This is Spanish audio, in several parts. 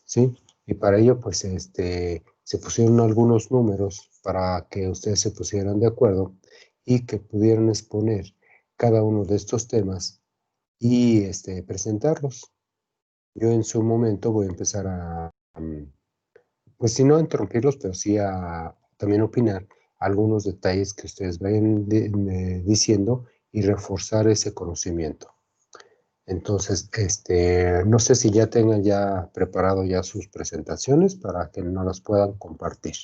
¿sí? Y para ello, pues, se pusieron algunos números para que ustedes se pusieran de acuerdo y que pudieran exponer cada uno de estos temas y presentarlos. Yo en su momento voy a empezar pues si no a interrumpirlos, pero sí a también opinar algunos detalles que ustedes vayan diciendo y reforzar ese conocimiento. Entonces, no sé si ya tengan ya preparado ya sus presentaciones para que nos las puedan compartir.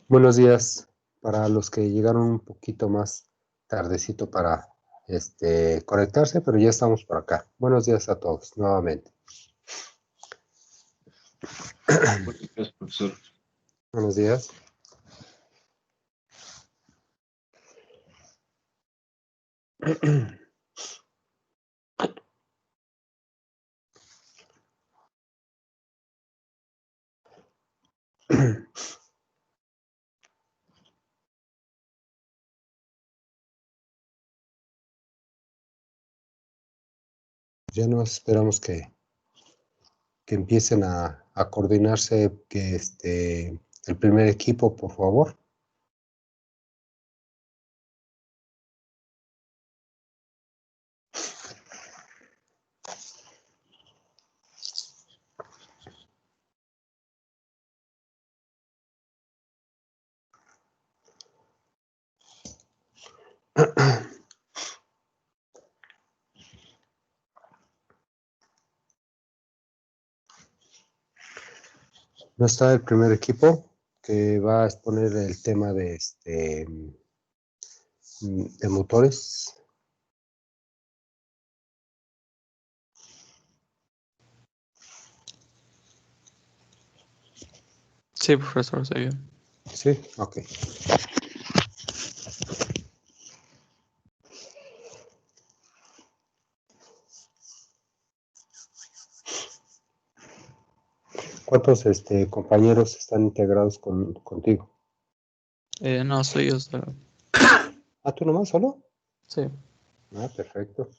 Buenos días para los que llegaron un poquito más tardecito para conectarse, pero ya estamos por acá. Buenos días a todos nuevamente. Buenos días, profesor. Buenos días. Ya nos esperamos que empiecen a coordinarse, que el primer equipo, por favor. No está el primer equipo que va a exponer el tema de motores. Sí, profesor, soy yo. Sí, ok. ¿Cuántos compañeros están integrados contigo? No, soy yo solo. ¿Ah, tú nomás solo? Sí. Ah, perfecto.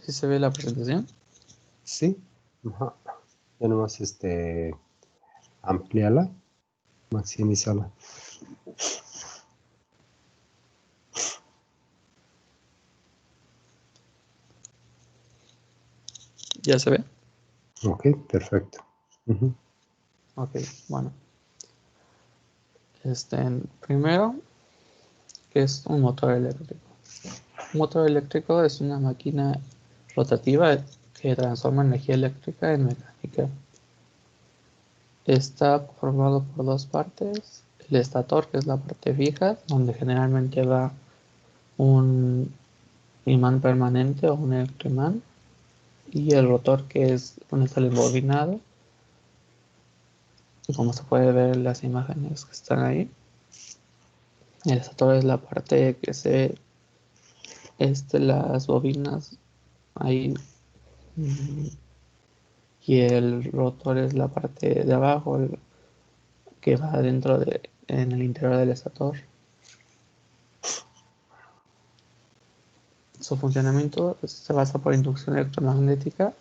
¿Sí se ve la presentación? Sí. Ajá. Ya nomás amplíala, maximízala. ¿Ya se ve? Ok, perfecto. Ujú. Ok, bueno. Primero, ¿qué es un motor eléctrico? Un motor eléctrico es una máquina rotativa que transforma energía eléctrica en mecánica. Está formado por dos partes. El estator, que es la parte fija, donde generalmente va un imán permanente o un electroimán. Y el rotor, que es donde está el embobinado. Y como se puede ver en las imágenes que están ahí, el estator es la parte que se las bobinas ahí, y el rotor es la parte de abajo que va en el interior del estator. Su funcionamiento se basa por inducción electromagnética,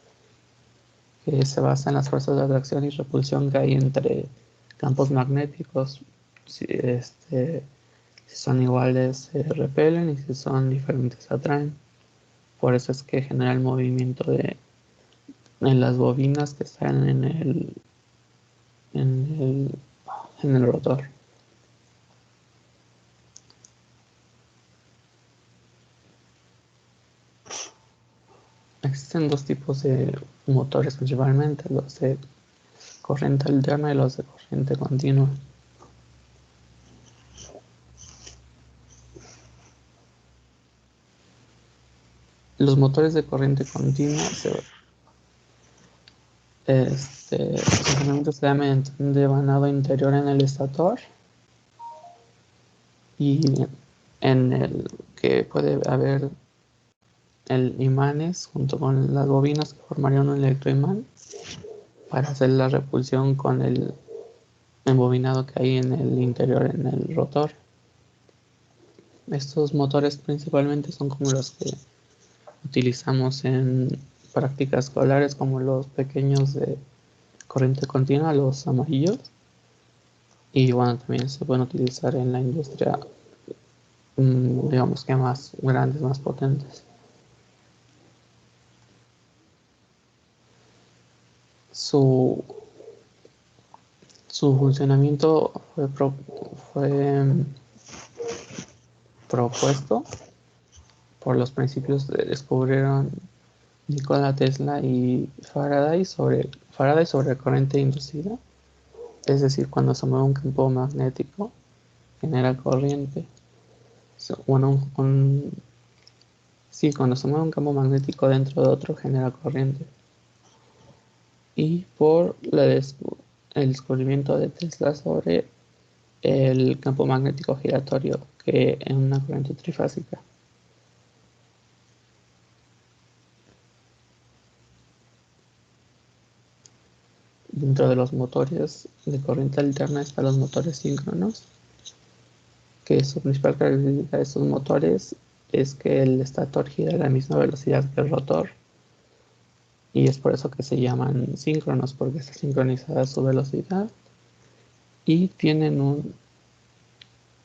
que se basa en las fuerzas de atracción y repulsión que hay entre campos magnéticos. Si son iguales se repelen y si son diferentes se atraen. Por eso es que genera el movimiento en las bobinas que están en el rotor. Existen dos tipos de motores principalmente, los de corriente alterna y los de corriente continua. Los motores de corriente continua su funcionamiento se da mediante un devanado interior en el estator y en el que puede haber imanes junto con las bobinas que formarían un electroimán para hacer la repulsión con el embobinado que hay en el interior en el rotor. Estos motores principalmente son como los que utilizamos en práctica escolares como los pequeños de corriente continua, los amarillos. Y bueno, también se pueden utilizar en la industria, digamos que más grandes, más potentes. Su funcionamiento fue propuesto por los principios que descubrieron Nikola Tesla y Faraday sobre corriente inducida. Es decir, cuando se mueve un campo magnético, genera corriente. Cuando se mueve un campo magnético dentro de otro, genera corriente. Y por el descubrimiento de Tesla sobre el campo magnético giratorio, que en una corriente trifásica. Dentro de los motores de corriente alterna están los motores síncronos, que su principal característica de estos motores es que el estator gira a la misma velocidad que el rotor, y es por eso que se llaman síncronos, porque está sincronizada su velocidad, y tienen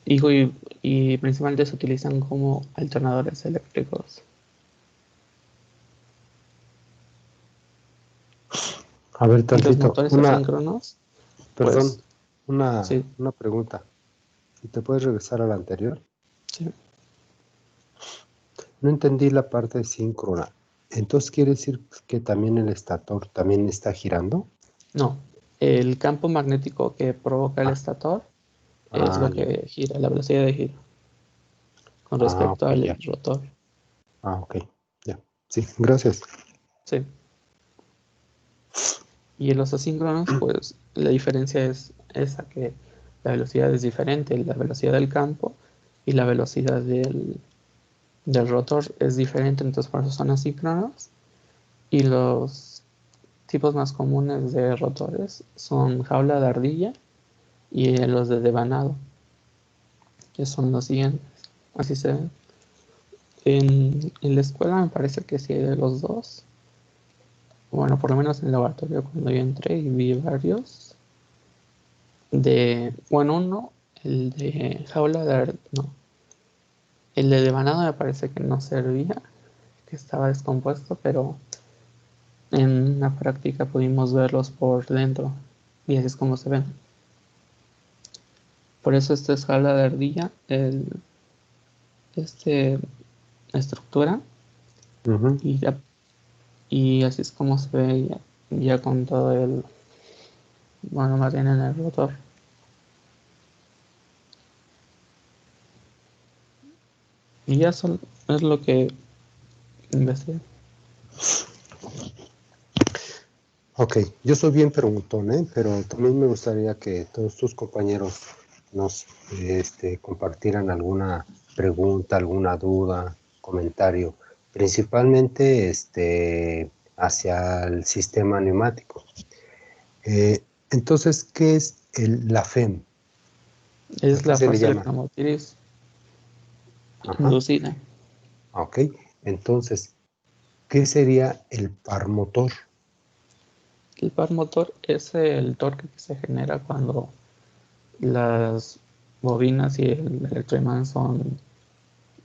y principalmente se utilizan como alternadores eléctricos. A ver, Y los tantito, motores asíncronos, perdón, pues, sí, una pregunta. ¿Te puedes regresar a la anterior? sí. No entendí la parte síncrona. Entonces, ¿quiere decir que también el estator también está girando? No, el campo magnético que provoca el estator es lo Ya. que gira, la velocidad de giro, con respecto Ok, al ya. rotor. Ok, ya. Sí, gracias. Sí. Y en los asíncronos, pues la diferencia es esa, que la velocidad es diferente, la velocidad del campo y la velocidad del rotor es diferente, entonces por eso son asíncronos. Y los tipos más comunes de rotores son jaula de ardilla y los de devanado, que son los siguientes. Así se ven. En la escuela me parece que sí hay de los dos. Bueno, por lo menos en el laboratorio cuando yo entré y vi varios. Uno, el de jaula de no. El de devanado me parece que no servía, que estaba descompuesto, pero en la práctica pudimos verlos por dentro y así es como se ven. Por eso esta es jaula de ardilla, estructura, Ujú. y así es como se ve ya con todo bueno, más bien en el rotor. Y ya es lo que investigué. Ok, yo soy bien preguntón, pero también me gustaría que todos tus compañeros nos compartieran alguna pregunta, alguna duda, comentario, principalmente hacia el sistema neumático. Entonces, ¿qué es la FEM? ¿A Es qué la se le fuerza llama? electromotriz Ajá, inducida. ok. Entonces, ¿qué sería el par motor? El par motor es el torque que se genera cuando las bobinas y el electroimán son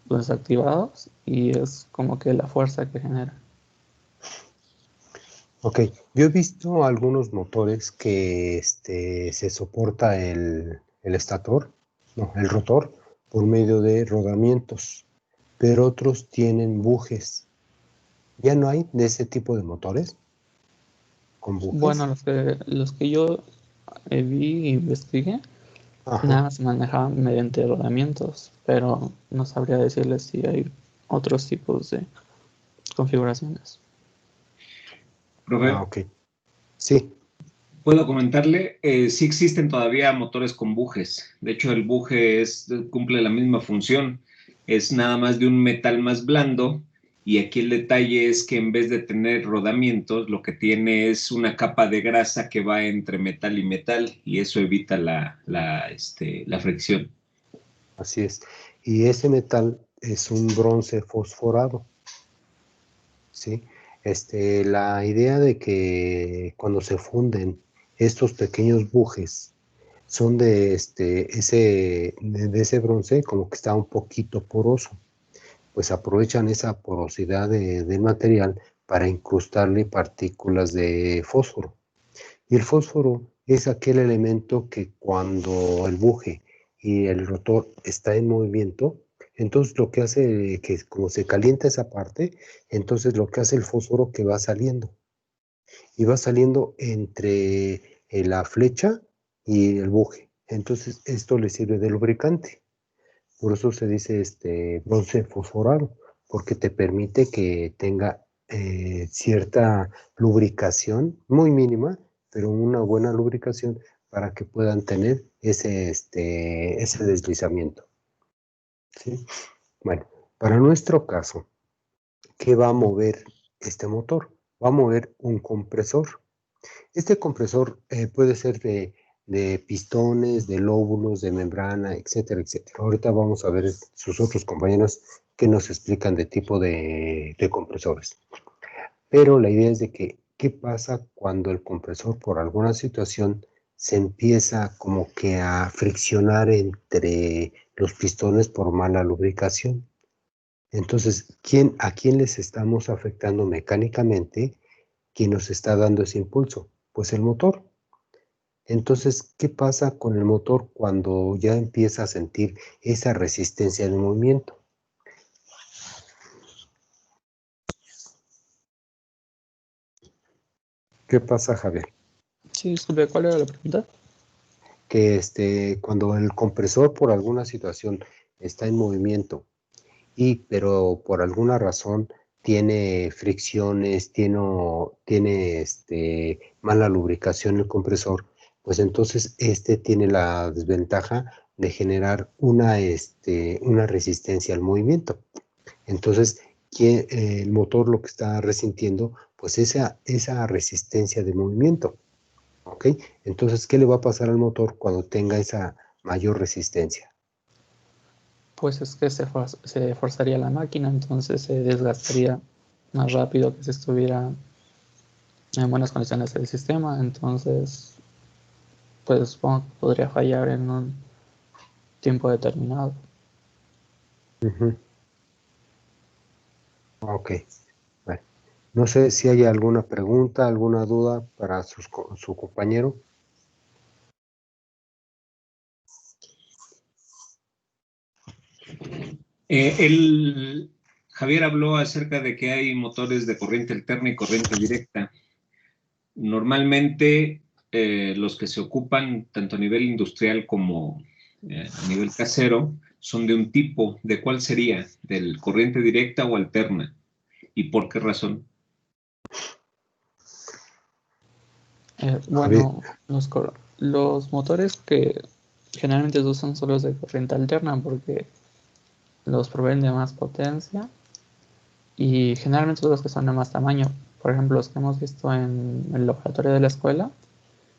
desactivados, y es como que la fuerza que genera. Ok, yo he visto algunos motores que se soporta el estator, no, el rotor, por medio de rodamientos, pero otros tienen bujes. ¿Ya no hay de ese tipo de motores con Bueno, bujes? los que yo vi e investigué, nada Ajá, más se manejaban mediante rodamientos, pero no sabría decirles si hay otros tipos de configuraciones. Profe, ok. Sí, puedo comentarle, sí existen todavía motores con bujes. De hecho, el buje cumple la misma función. Es nada más de un metal más blando. Y aquí el detalle es que en vez de tener rodamientos, lo que tiene es una capa de grasa que va entre metal y metal, y eso evita la fricción. así es. Y ese metal es un bronce fosforado, ¿sí? La idea de que cuando se funden estos pequeños bujes son de ese bronce como que está un poquito poroso, pues aprovechan esa porosidad del material para incrustarle partículas de fósforo. Y el fósforo es aquel elemento que cuando el buje y el rotor está en movimiento, entonces lo que hace que como se calienta esa parte, entonces lo que hace el fósforo que va saliendo y va saliendo entre la flecha y el buje. Entonces esto le sirve de lubricante. Por eso se dice bronce fosforado, porque te permite que tenga cierta lubricación, muy mínima, pero una buena lubricación para que puedan tener ese deslizamiento. ¿Sí? Bueno, para nuestro caso, ¿qué va a mover este motor? Va a mover un compresor. Este compresor puede ser de pistones, de lóbulos, de membrana, etcétera, etcétera. Ahorita vamos a ver sus otros compañeros que nos explican de tipo de compresores. Pero la idea es de que, ¿qué pasa cuando el compresor por alguna situación se empieza como que a friccionar entre los pistones por mala lubricación? Entonces, ¿a quién les estamos afectando mecánicamente? ¿Quién nos está dando ese impulso? Pues el motor. Entonces, ¿qué pasa con el motor cuando ya empieza a sentir esa resistencia del movimiento? ¿Qué pasa, Javier? Sí, disculpe, ¿cuál era la pregunta? Que cuando el compresor por alguna situación está en movimiento pero por alguna razón tiene fricciones, tiene mala lubricación el compresor, pues entonces tiene la desventaja de generar una resistencia al movimiento. Entonces, el motor lo que está resintiendo, pues esa resistencia de movimiento. ¿Ok? Entonces, ¿qué le va a pasar al motor cuando tenga esa mayor resistencia? Pues es que se forzaría la máquina, entonces se desgastaría más rápido que si estuviera en buenas condiciones el sistema, entonces pues supongo que podría fallar en un tiempo determinado. Uh-huh. Ok. Bueno, no sé si hay alguna pregunta, alguna duda para su compañero. Javier habló acerca de que hay motores de corriente alterna y corriente directa. Normalmente los que se ocupan tanto a nivel industrial como a nivel casero son de un tipo. ¿De cuál sería? ¿Del corriente directa o alterna? ¿Y por qué razón? Javier, Bueno, los motores que generalmente se usan son los de corriente alterna porque los proveen de más potencia y generalmente son los que son de más tamaño. Por ejemplo, los que hemos visto en el laboratorio de la escuela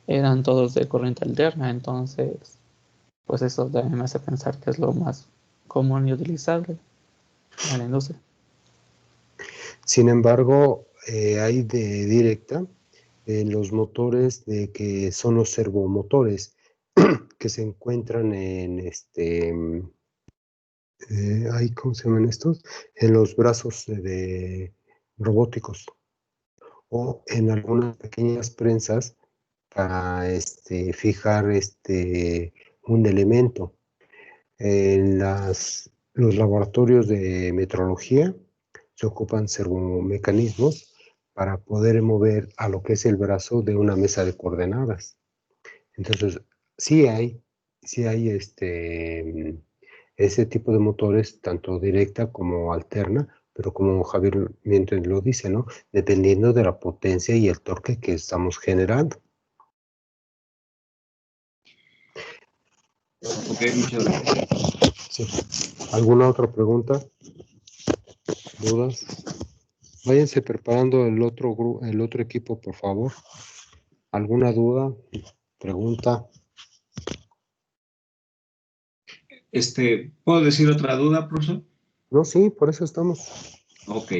eran todos de corriente alterna, entonces pues eso también me hace pensar que es lo más común y utilizable en la industria. sin embargo, hay de directa los motores que son los servomotores que se encuentran en ¿cómo se llaman estos? En los brazos de robóticos o en algunas pequeñas prensas para fijar un elemento. En los laboratorios de metrología se ocupan servomecanismos para poder mover a lo que es el brazo de una mesa de coordenadas. Entonces, sí hay ese tipo de motores, tanto directa como alterna, pero como Javier mientras lo dice, ¿no? Dependiendo de la potencia y el torque que estamos generando. Ok, muchas gracias. Sí. ¿Alguna otra pregunta? ¿Dudas? Váyanse preparando el otro equipo, por favor. ¿Alguna duda? ¿Pregunta? ¿Puedo decir otra duda, profesor? No, sí, por eso estamos. Ok,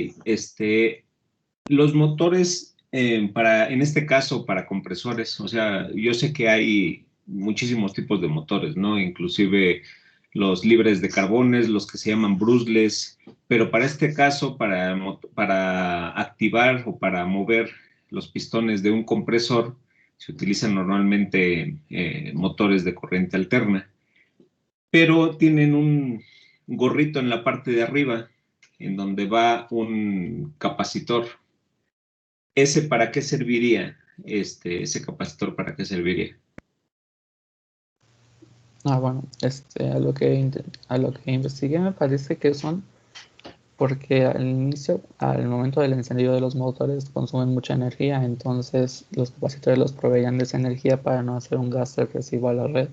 Los motores, en este caso, para compresores, o sea, yo sé que hay muchísimos tipos de motores, ¿no? Inclusive los libres de carbones, los que se llaman brushless, pero para este caso, para activar o para mover los pistones de un compresor, se utilizan normalmente motores de corriente alterna, pero tienen un gorrito en la parte de arriba, en donde va un capacitor. ¿Ese para qué serviría? Ese capacitor, ¿para qué serviría? Bueno, a lo que investigué me parece que son porque al inicio, al momento del encendido de los motores consumen mucha energía, entonces los capacitores los proveían de esa energía para no hacer un gasto excesivo a la red.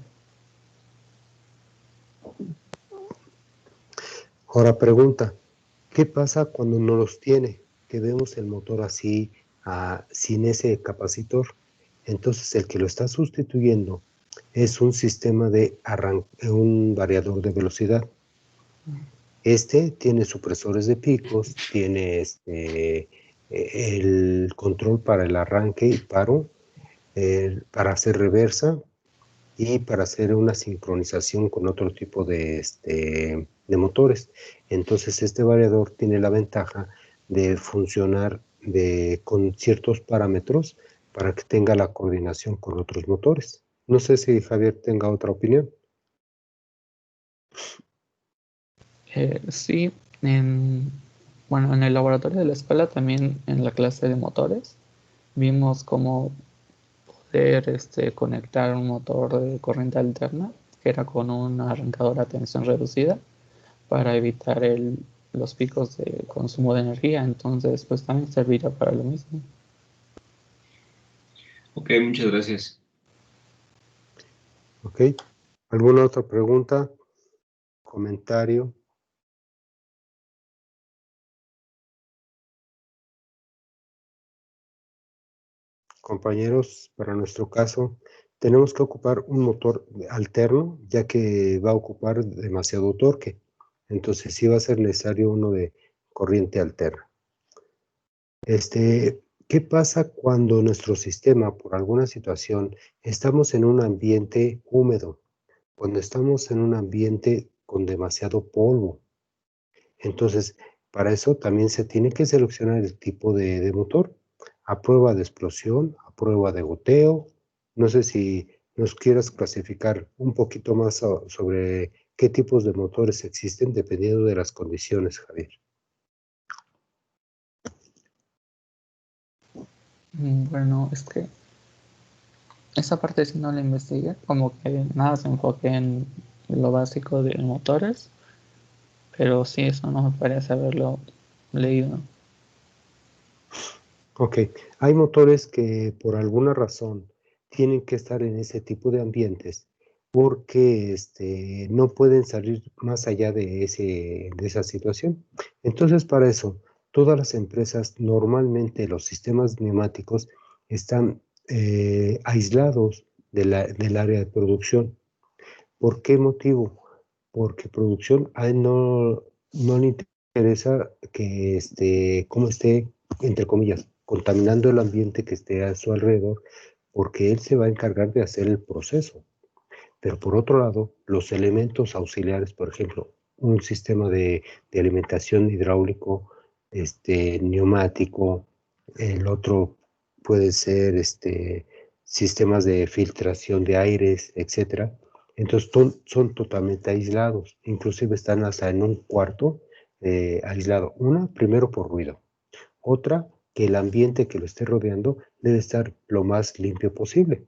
Ahora pregunta, ¿qué pasa cuando no los tiene? Que vemos el motor así, sin ese capacitor. Entonces el que lo está sustituyendo es un sistema de un variador de velocidad. Este tiene supresores de picos, tiene el control para el arranque y paro, para hacer reversa y para hacer una sincronización con otro tipo de motores. Entonces este variador tiene la ventaja de funcionar con ciertos parámetros para que tenga la coordinación con otros motores. No sé si Javier tenga otra opinión. Sí, bueno, en el laboratorio de la escuela, también en la clase de motores, vimos cómo poder conectar un motor de corriente alterna, que era con un arrancador a tensión reducida, para evitar los picos de consumo de energía. Entonces, pues también servirá para lo mismo. Ok, muchas gracias. Ok. ¿Alguna otra pregunta? ¿Comentario? Compañeros, para nuestro caso, tenemos que ocupar un motor alterno, ya que va a ocupar demasiado torque. Entonces sí va a ser necesario uno de corriente alterna. ¿Qué pasa cuando nuestro sistema, por alguna situación, estamos en un ambiente húmedo? Cuando estamos en un ambiente con demasiado polvo. Entonces, para eso también se tiene que seleccionar el tipo de motor, a prueba de explosión, a prueba de goteo. No sé si nos quieras clasificar un poquito más sobre qué tipos de motores existen dependiendo de las condiciones, Javier. Bueno, es que esa parte sí no la investigué, como que nada se enfoque en lo básico de motores, pero sí, eso no me parece haberlo leído. Ok, hay motores que por alguna razón tienen que estar en ese tipo de ambientes porque no pueden salir más allá de esa situación. Entonces, para eso, todas las empresas, normalmente los sistemas neumáticos están aislados del área de producción. ¿Por qué motivo? Porque producción a él no le interesa que cómo esté, entre comillas, contaminando el ambiente que esté a su alrededor, porque él se va a encargar de hacer el proceso. Pero por otro lado, los elementos auxiliares, por ejemplo, un sistema de alimentación hidráulico, neumático, el otro puede ser sistemas de filtración de aires, etcétera. Entonces son totalmente aislados, inclusive están hasta en un cuarto aislado. Una, primero por ruido. Otra, que el ambiente que lo esté rodeando debe estar lo más limpio posible.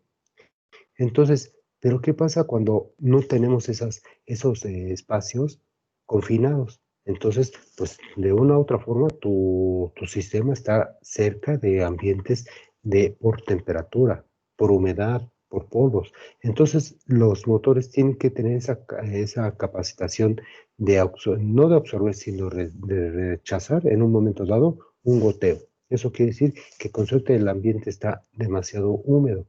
Entonces, ¿pero qué pasa cuando no tenemos esos espacios confinados? Entonces, pues de una u otra forma, tu sistema está cerca de ambientes por temperatura, por humedad, por polvos. Entonces, los motores tienen que tener esa capacitación no de absorber, sino de rechazar en un momento dado un goteo. Eso quiere decir que con suerte el ambiente está demasiado húmedo.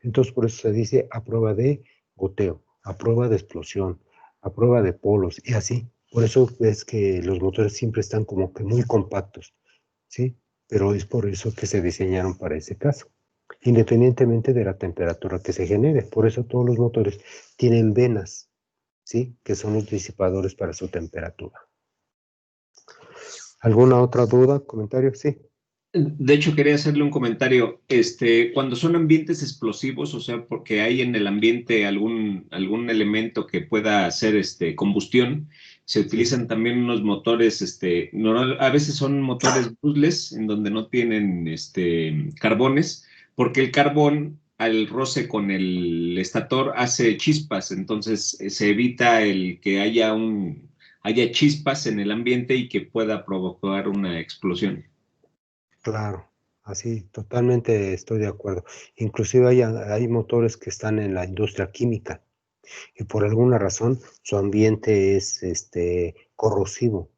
Entonces, por eso se dice a prueba de goteo, a prueba de explosión, a prueba de polos y así. Por eso ves que los motores siempre están como que muy compactos, ¿sí? pero es por eso que se diseñaron para ese caso, independientemente de la temperatura que se genere. Por eso todos los motores tienen venas, ¿sí? Que son los disipadores para su temperatura. ¿Alguna otra duda, comentario? Sí. De hecho, quería hacerle un comentario. Cuando son ambientes explosivos, o sea, porque hay en el ambiente algún elemento que pueda hacer combustión, se utilizan también unos motores, a veces son motores brushless, en donde no tienen carbones, porque el carbón al roce con el estator hace chispas, entonces se evita el que haya chispas en el ambiente y que pueda provocar una explosión. Claro, así totalmente estoy de acuerdo. Inclusive hay motores que están en la industria química y por alguna razón su ambiente es corrosivo,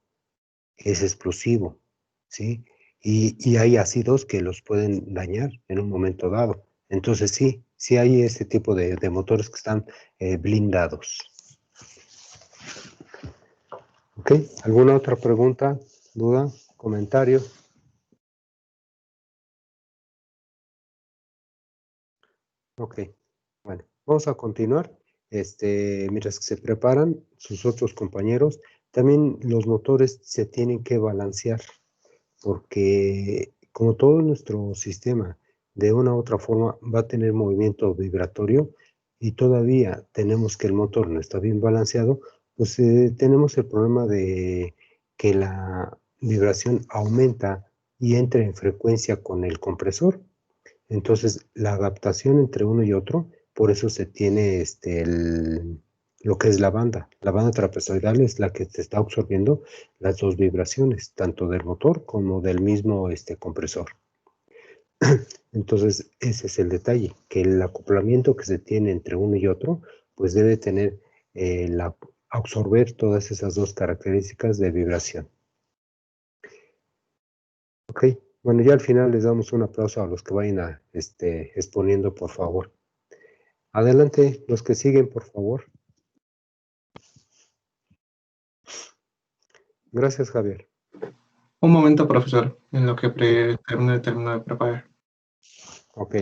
es explosivo, ¿sí? Y hay ácidos que los pueden dañar en un momento dado. Entonces sí hay este tipo de motores que están blindados. ¿Ok? ¿Alguna otra pregunta, duda, comentario? Ok, bueno, vamos a continuar. Mientras que se preparan sus otros compañeros, también los motores se tienen que balancear, porque como todo nuestro sistema de una u otra forma va a tener movimiento vibratorio y todavía tenemos que el motor no está bien balanceado, pues tenemos el problema de que la vibración aumenta y entra en frecuencia con el compresor. Entonces, la adaptación entre uno y otro, por eso se tiene lo que es la banda. La banda trapezoidal es la que te está absorbiendo las dos vibraciones, tanto del motor como del mismo compresor. Entonces, ese es el detalle, que el acoplamiento que se tiene entre uno y otro, pues debe tener absorber todas esas dos características de vibración. Ok, bueno, ya al final les damos un aplauso a los que vayan exponiendo, por favor. Adelante, los que siguen, por favor. Gracias, Javier. Un momento, profesor, en lo que termino de preparar. Ok.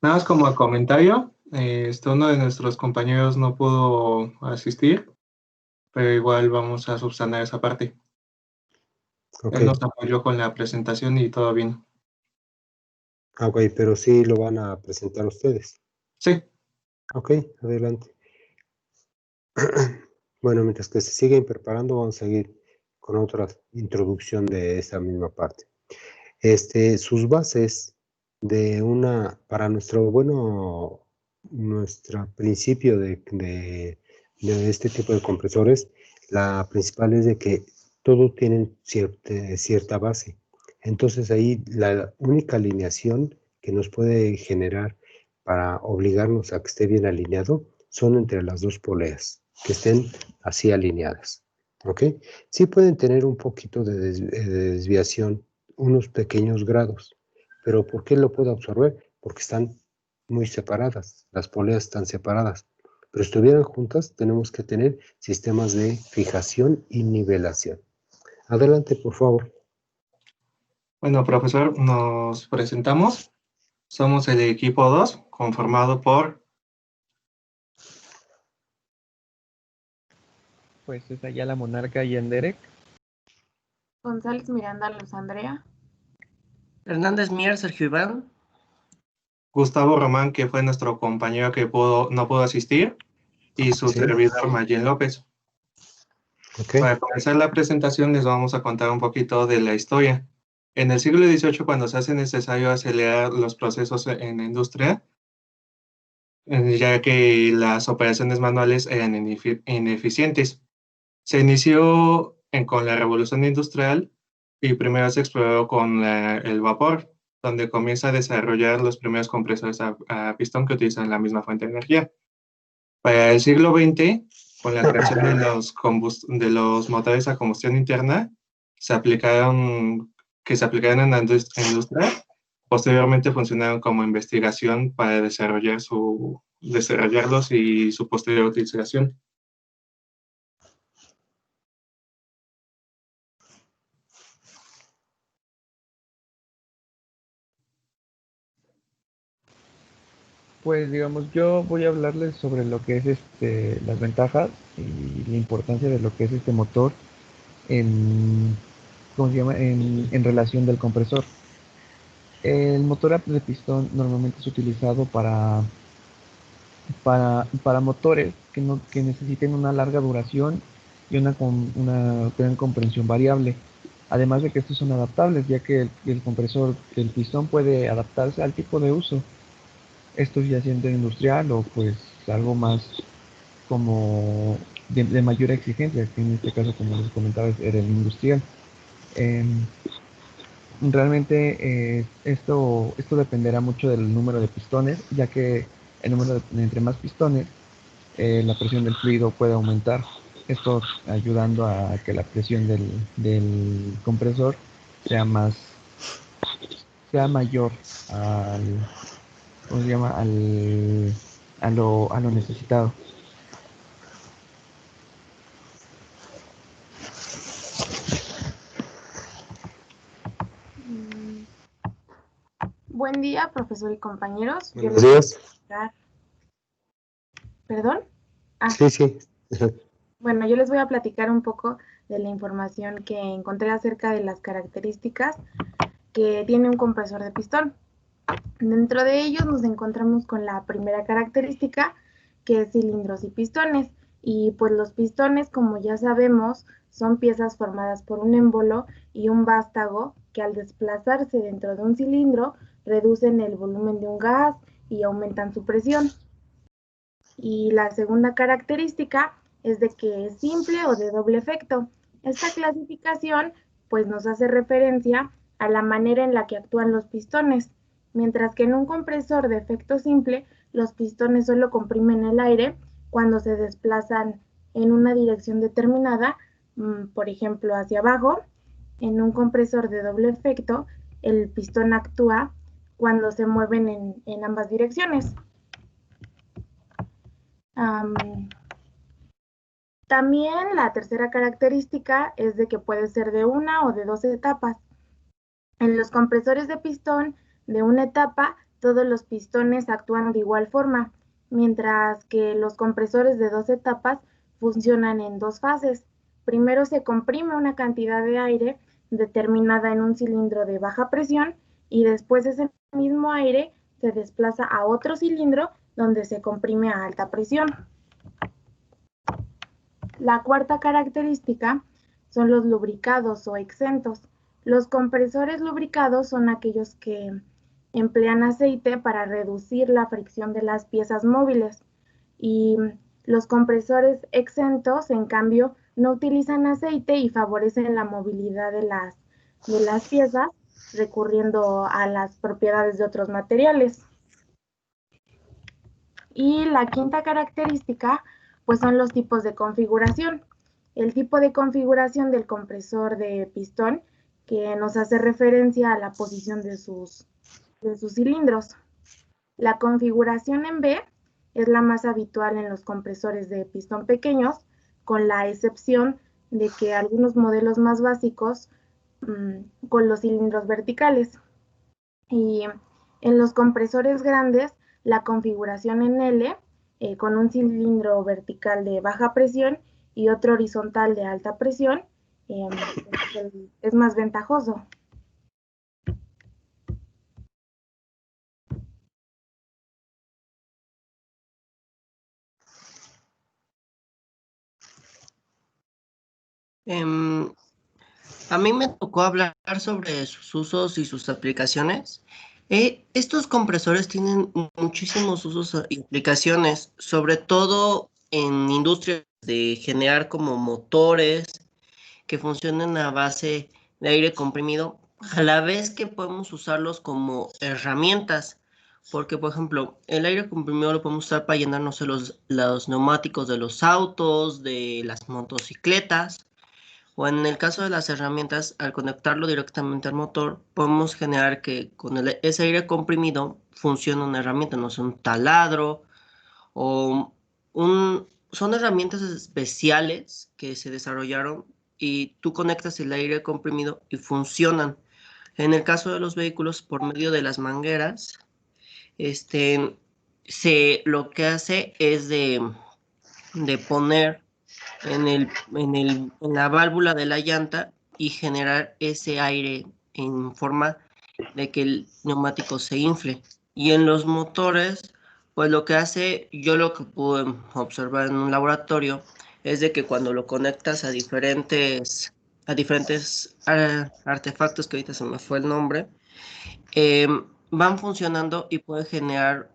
Nada más como comentario, uno de nuestros compañeros no pudo asistir, pero igual vamos a subsanar esa parte. Ok. Él nos apoyó con la presentación y todo bien. Ok, pero sí lo van a presentar ustedes. Sí. Ok, adelante. Bueno, mientras que se siguen preparando, vamos a seguir con otra introducción de esa misma parte. Sus bases para nuestro principio de este tipo de compresores, la principal es de que todos tienen cierta base. Entonces ahí la única alineación que nos puede generar para obligarnos a que esté bien alineado son entre las dos poleas, que estén así alineadas. ¿Ok? Sí pueden tener un poquito de desviación, unos pequeños grados, pero ¿por qué lo puedo absorber? Porque están muy separadas, las poleas están separadas. Pero si estuvieran juntas, tenemos que tener sistemas de fijación y nivelación. Adelante, por favor. Bueno, profesor, nos presentamos. Somos el equipo 2, conformado por... Pues es allá la Monarca y Enderek. González Miranda Luz Andrea. Hernández Mier, Sergio Iván. Gustavo Román, que fue nuestro compañero que no pudo asistir, y su servidor Mayen López. Okay. Para comenzar la presentación les vamos a contar un poquito de la historia. En el siglo XVIII, cuando se hace necesario acelerar los procesos en la industria, ya que las operaciones manuales eran ineficientes, se inició con la revolución industrial y primero se exploró con el vapor, donde comienza a desarrollar los primeros compresores a pistón que utilizan la misma fuente de energía. Para el siglo XX, con la creación de los motores a combustión interna, que se aplicaron en la industria, posteriormente funcionaron como investigación para desarrollarlos y su posterior utilización. Pues digamos, yo voy a hablarles sobre lo que es las ventajas y la importancia de lo que es este motor en, ¿cómo se llama? En relación del compresor. El motor de pistón normalmente es utilizado para motores que necesiten una larga duración y una gran comprensión variable. Además de que estos son adaptables, ya que el compresor del pistón puede adaptarse al tipo de uso. Esto ya siendo industrial o pues algo más como de mayor exigencia, que en este caso, como les comentaba, era el industrial. Em, Realmente esto dependerá mucho del número de pistones, ya que entre más pistones, la presión del fluido puede aumentar. Esto ayudando a que la presión del compresor sea sea mayor al, ¿cómo se llama? A lo necesitado. Mm, Buen día, profesor y compañeros. Yo Buenos les voy a días. platicar. ¿Perdón? Ah, Sí, sí. bueno, yo les voy a platicar un poco de la información que encontré acerca de las características que tiene un compresor de pistón. Dentro de ellos nos encontramos con la primera característica, que es cilindros y pistones. Y pues los pistones, como ya sabemos, son piezas formadas por un émbolo y un vástago que al desplazarse dentro de un cilindro reducen el volumen de un gas y aumentan su presión. Y la segunda característica es de que es simple o de doble efecto. Esta clasificación pues nos hace referencia a la manera en la que actúan los pistones, mientras que en un compresor de efecto simple los pistones solo comprimen el aire cuando se desplazan en una dirección determinada, por ejemplo hacia abajo. En un compresor de doble efecto el pistón actúa cuando se mueven en ambas direcciones. También la tercera característica es de que puede ser de una o de dos etapas. En los compresores de pistón de una etapa, todos los pistones actúan de igual forma, mientras que los compresores de dos etapas funcionan en dos fases. Primero se comprime una cantidad de aire determinada en un cilindro de baja presión y después ese mismo aire se desplaza a otro cilindro donde se comprime a alta presión. La cuarta característica son los lubricados o exentos. Los compresores lubricados son aquellos que emplean aceite para reducir la fricción de las piezas móviles y los compresores exentos, en cambio, no utilizan aceite y favorecen la movilidad de las piezas recurriendo a las propiedades de otros materiales. Y la quinta característica, pues son los tipos de configuración. El tipo de configuración del compresor de pistón, que nos hace referencia a la posición de sus cilindros. La configuración en B es la más habitual en los compresores de pistón pequeños, con la excepción de que algunos modelos más básicos con los cilindros verticales. Y en los compresores grandes, la configuración en L, con un cilindro vertical de baja presión y otro horizontal de alta presión, es más ventajoso. A mí me tocó hablar sobre sus usos y sus aplicaciones. Estos compresores tienen muchísimos usos y aplicaciones, sobre todo en industrias de generar como motores que funcionan a base de aire comprimido, a la vez que podemos usarlos como herramientas, porque por ejemplo, el aire comprimido lo podemos usar para llenar, no sé, los neumáticos de los autos, de las motocicletas, o en el caso de las herramientas, al conectarlo directamente al motor, podemos generar que con ese aire comprimido funcione una herramienta, no sé, un taladro o son herramientas especiales que se desarrollaron y tú conectas el aire comprimido y funcionan. En el caso de los vehículos, por medio de las mangueras, lo que hace es de poner en la válvula de la llanta y generar ese aire en forma de que el neumático se infle. Y en los motores, pues lo que hace, yo lo que pude observar en un laboratorio, es de que cuando lo conectas a diferentes artefactos, que ahorita se me fue el nombre, van funcionando y puede generar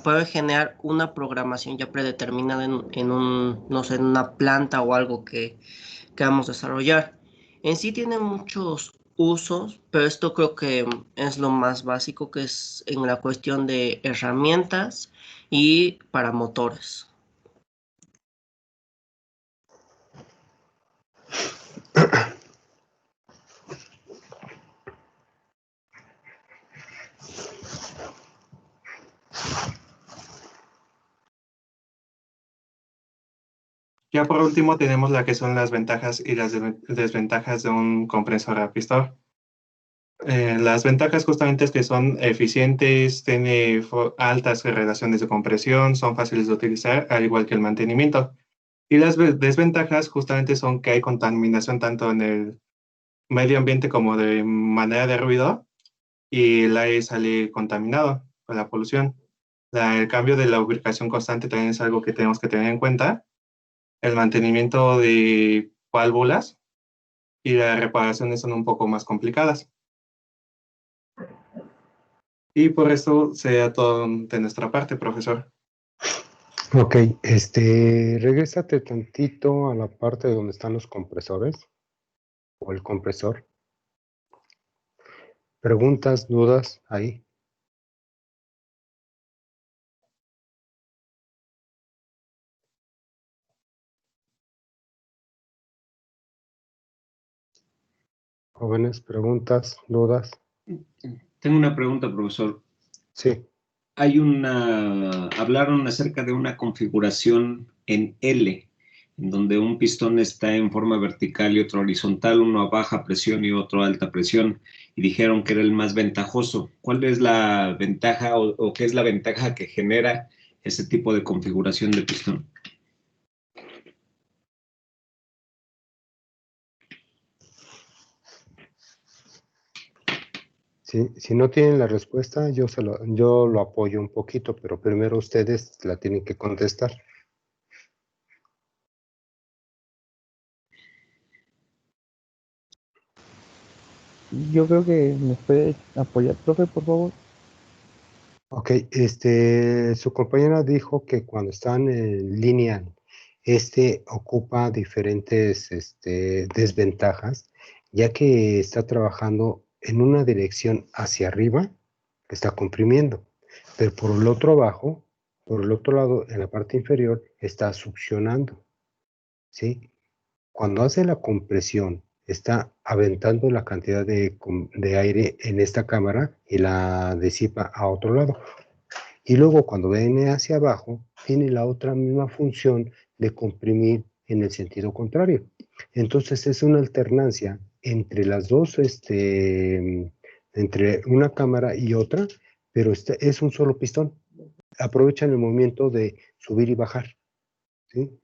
puede generar una programación ya predeterminada no sé, en una planta o algo que vamos a desarrollar. En sí tiene muchos usos, pero esto creo que es lo más básico, que es en la cuestión de herramientas y para motores. Ya por último tenemos la que son las ventajas y las desventajas de un compresor a pistón. Las ventajas justamente es que son eficientes, tiene altas relaciones de compresión, son fáciles de utilizar, al igual que el mantenimiento. Y las desventajas justamente son que hay contaminación tanto en el medio ambiente como de manera de ruido, y el aire sale contaminado con la polución. El cambio de la lubricación constante también es algo que tenemos que tener en cuenta. El mantenimiento de válvulas y las reparaciones son un poco más complicadas. Y por eso sería todo de nuestra parte, profesor. Ok, regrésate tantito a la parte donde están los compresores o el compresor. Preguntas, dudas, ahí. Jóvenes, preguntas, dudas. Tengo una pregunta, profesor. Sí. Hablaron acerca de una configuración en L, en donde un pistón está en forma vertical y otro horizontal, uno a baja presión y otro a alta presión, y dijeron que era el más ventajoso. ¿Cuál es la ventaja o qué es la ventaja que genera ese tipo de configuración de pistón? Si no tienen la respuesta, yo lo apoyo un poquito, pero primero ustedes la tienen que contestar. Yo creo que me puede apoyar, profe, por favor. Ok, su compañera dijo que cuando están en lineal, ocupa diferentes desventajas, ya que está trabajando en una dirección hacia arriba, que está comprimiendo, pero por el otro lado, en la parte inferior, está succionando, ¿sí? Cuando hace la compresión, está aventando la cantidad de aire en esta cámara y la disipa a otro lado. Y luego cuando viene hacia abajo, tiene la otra misma función de comprimir en el sentido contrario. Entonces es una alternancia entre las dos, entre una cámara y otra, pero es un solo pistón. Aprovechan el movimiento de subir y bajar, ¿sí?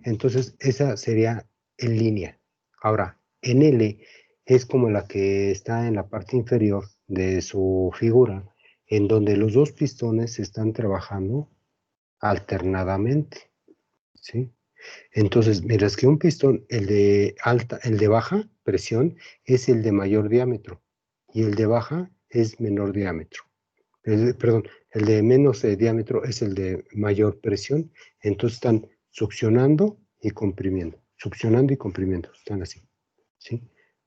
Entonces esa sería en línea. Ahora, en L es como la que está en la parte inferior de su figura, en donde los dos pistones están trabajando alternadamente, ¿sí? Entonces, mientras que un pistón, el de baja presión, es el de mayor diámetro y el de baja es menor diámetro. Perdón, el de menos diámetro es el de mayor presión, entonces están succionando y comprimiendo, están así, ¿sí?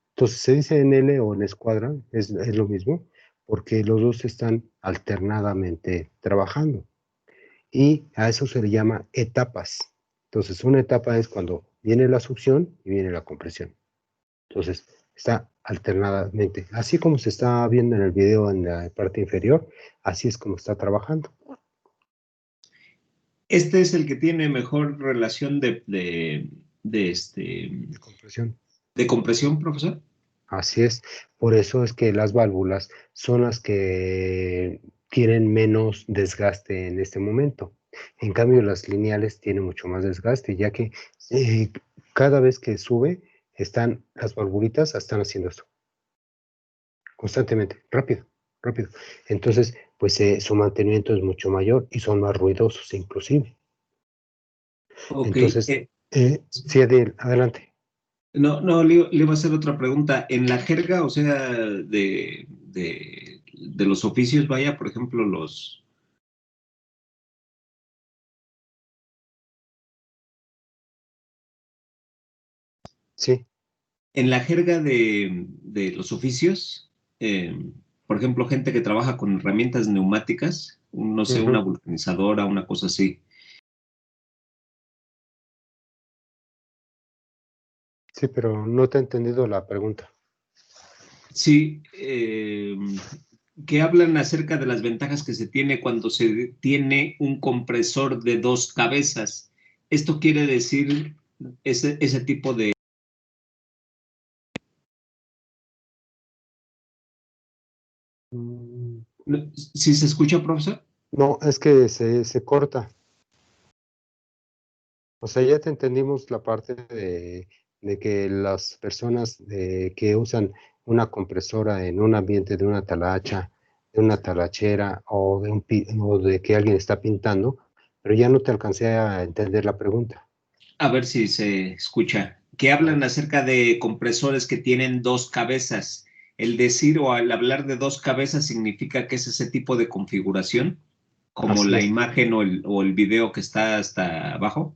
Entonces se dice en L o en escuadra, es lo mismo, porque los dos están alternadamente trabajando. Y a eso se le llama etapas. Entonces, una etapa es cuando viene la succión y viene la compresión. Entonces, está alternadamente. Así como se está viendo en el video en la parte inferior, así es como está trabajando. Este es el que tiene mejor relación de Compresión. ¿De compresión, profesor? Así es. Por eso es que las válvulas son las que tienen menos desgaste en este momento. En cambio, las lineales tienen mucho más desgaste, ya que cada vez que sube, las valvulitas están haciendo esto. Constantemente, rápido, rápido. Entonces, pues su mantenimiento es mucho mayor y son más ruidosos inclusive. Ok. Entonces, sí, adelante. No, le iba a hacer otra pregunta. En la jerga, o sea, de los oficios, vaya, por ejemplo, Sí. en la jerga de los oficios, por ejemplo, gente que trabaja con herramientas neumáticas, no sé, una vulcanizadora, una cosa así. Sí, pero no te he entendido la pregunta. Sí, que hablan acerca de las ventajas que se tiene cuando se tiene un compresor de 2 cabezas. Esto quiere decir ese tipo de... ¿Sí se escucha, profesor? No, es que se corta. O sea, ya te entendimos la parte de que las personas que usan una compresora en un ambiente de una talacha, de una talachera o o de que alguien está pintando, pero ya no te alcancé a entender la pregunta. A ver si se escucha. Que hablan acerca de compresores que tienen 2 cabezas. El decir o al hablar de 2 cabezas significa que es ese tipo de configuración, como Así la es. imagen o el video que está hasta abajo.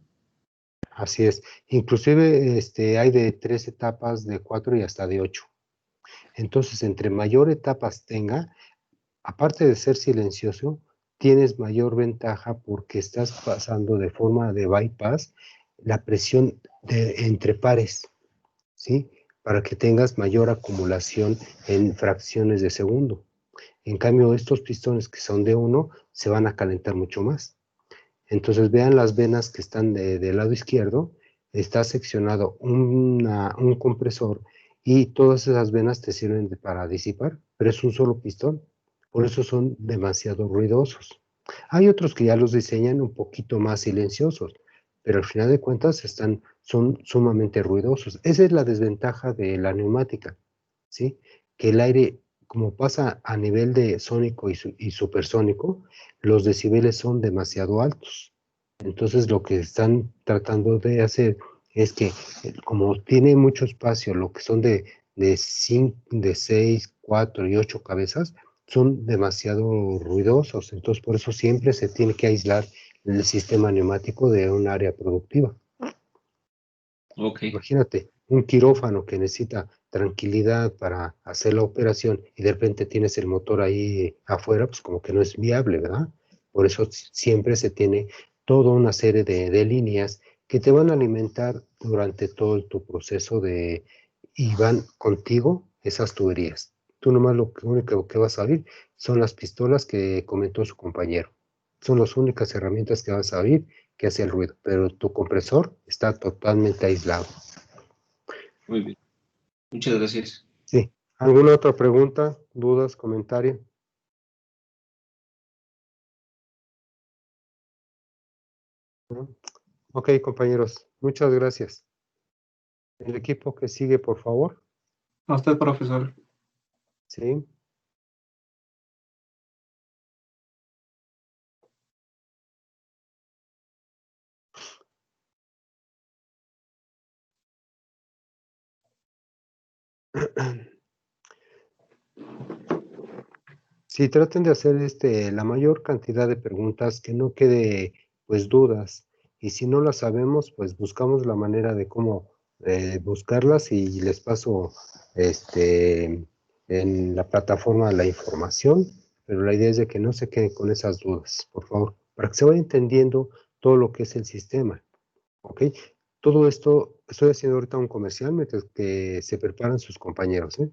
Así es. Inclusive hay de 3 etapas, de 4 y hasta de 8. Entonces, entre mayor etapas tenga, aparte de ser silencioso, tienes mayor ventaja porque estás pasando de forma de bypass la presión entre pares, ¿sí? Para que tengas mayor acumulación en fracciones de segundo. En cambio, estos pistones que son de 1 se van a calentar mucho más. Entonces, vean las venas que están del lado izquierdo, está seccionado un compresor y todas esas venas te sirven para disipar, pero es un solo pistón. Por eso son demasiado ruidosos. Hay otros que ya los diseñan un poquito más silenciosos, pero al final de cuentas son sumamente ruidosos. Esa es la desventaja de la neumática, ¿sí? Que el aire, como pasa a nivel de sónico y supersónico, los decibeles son demasiado altos. Entonces lo que están tratando de hacer es que, como tiene mucho espacio, lo que son de 6, 4 y 8 cabezas, son demasiado ruidosos. Entonces por eso siempre se tiene que aislar el sistema neumático de un área productiva. Ok. Imagínate, un quirófano que necesita tranquilidad para hacer la operación y de repente tienes el motor ahí afuera, pues como que no es viable, ¿verdad? Por eso siempre se tiene toda una serie de líneas que te van a alimentar durante todo tu proceso y van contigo esas tuberías. Tú nomás lo único que vas a oír son las pistolas que comentó su compañero. Son las únicas herramientas que vas a oír que hace el ruido, pero tu compresor está totalmente aislado. Muy bien. Muchas gracias. Sí. ¿Alguna otra pregunta, dudas, comentario? ¿No? Ok, compañeros, muchas gracias. El equipo que sigue, por favor. A usted, profesor. Sí. Sí, traten de hacer la mayor cantidad de preguntas, que no quede pues dudas. Y si no las sabemos, pues buscamos la manera de cómo buscarlas y les paso en la plataforma la información, pero la idea es de que no se queden con esas dudas, por favor, para que se vaya entendiendo todo lo que es el sistema, ¿ok? Todo esto, estoy haciendo ahorita un comercial mientras que se preparan sus compañeros, ¿eh?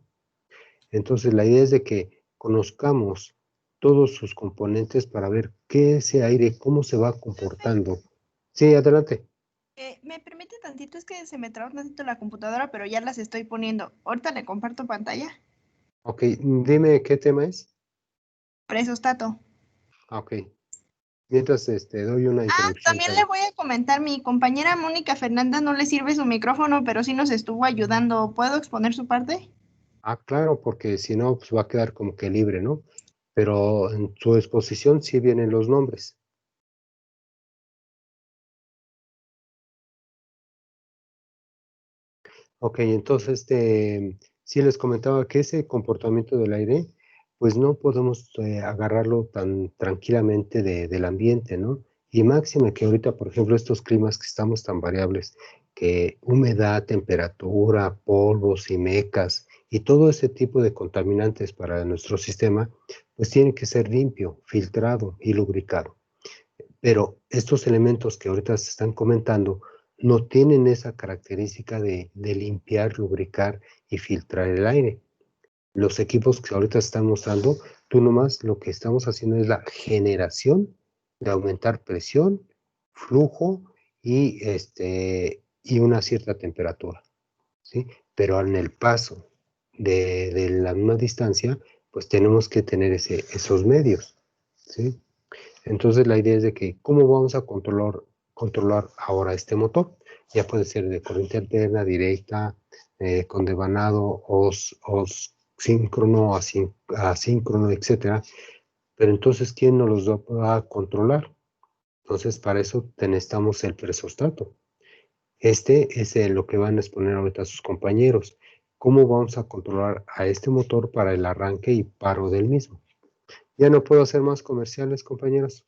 Entonces, la idea es de que conozcamos todos sus componentes para ver qué ese aire, cómo se va comportando. Sí, adelante. ¿Me permite tantito? Es que se me trabó tantito la computadora, pero ya las estoy poniendo. Ahorita le comparto pantalla. Ok, dime qué tema es. Presostato. Ok. Mientras doy una introducción. También le voy a comentar, mi compañera Mónica Fernanda no le sirve su micrófono, pero sí nos estuvo ayudando. ¿Puedo exponer su parte? Claro, porque si no, pues va a quedar como que libre, ¿no? Pero en su exposición sí vienen los nombres. Ok, entonces, sí les comentaba que ese comportamiento del aire, pues no podemos agarrarlo tan tranquilamente del ambiente, ¿no? Y máxime que ahorita, por ejemplo, estos climas que estamos tan variables, que humedad, temperatura, polvos y mecas y todo ese tipo de contaminantes para nuestro sistema, pues tiene que ser limpio, filtrado y lubricado. Pero estos elementos que ahorita se están comentando no tienen esa característica de limpiar, lubricar y filtrar el aire. Los equipos que ahorita están mostrando, tú nomás lo que estamos haciendo es la generación de aumentar presión, flujo y una cierta temperatura, ¿sí? Pero en el paso de la misma distancia, pues tenemos que tener esos medios, ¿sí? Entonces la idea es de que, ¿cómo vamos a controlar ahora este motor? Ya puede ser de corriente alterna, directa, con devanado, síncrono, asíncrono, etcétera. Pero entonces, ¿quién nos los va a controlar? Entonces, para eso necesitamos el presostato. Este es lo que van a exponer ahorita sus compañeros. ¿Cómo vamos a controlar a este motor para el arranque y paro del mismo? Ya no puedo hacer más comerciales, compañeros.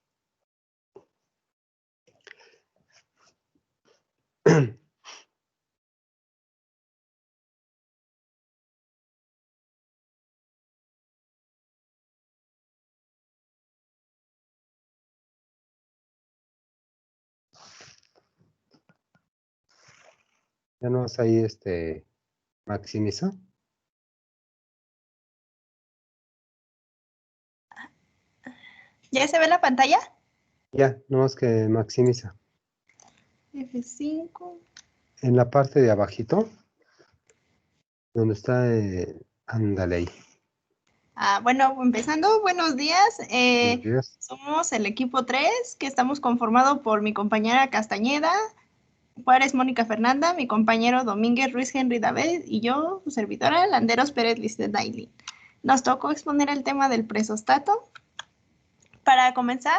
Ya no es ahí maximiza. ¿Ya se ve la pantalla? Ya, no es que maximiza. F5. En la parte de abajito, donde está, ándale ahí. Bueno, empezando, buenos días. Buenos días. Somos el equipo 3, que estamos conformado por mi compañera Castañeda, Juárez Mónica Fernanda, mi compañero Domínguez Ruiz Henry David y yo, su servidora, Landeros Pérez Lisset Daily. Nos tocó exponer el tema del presostato. Para comenzar,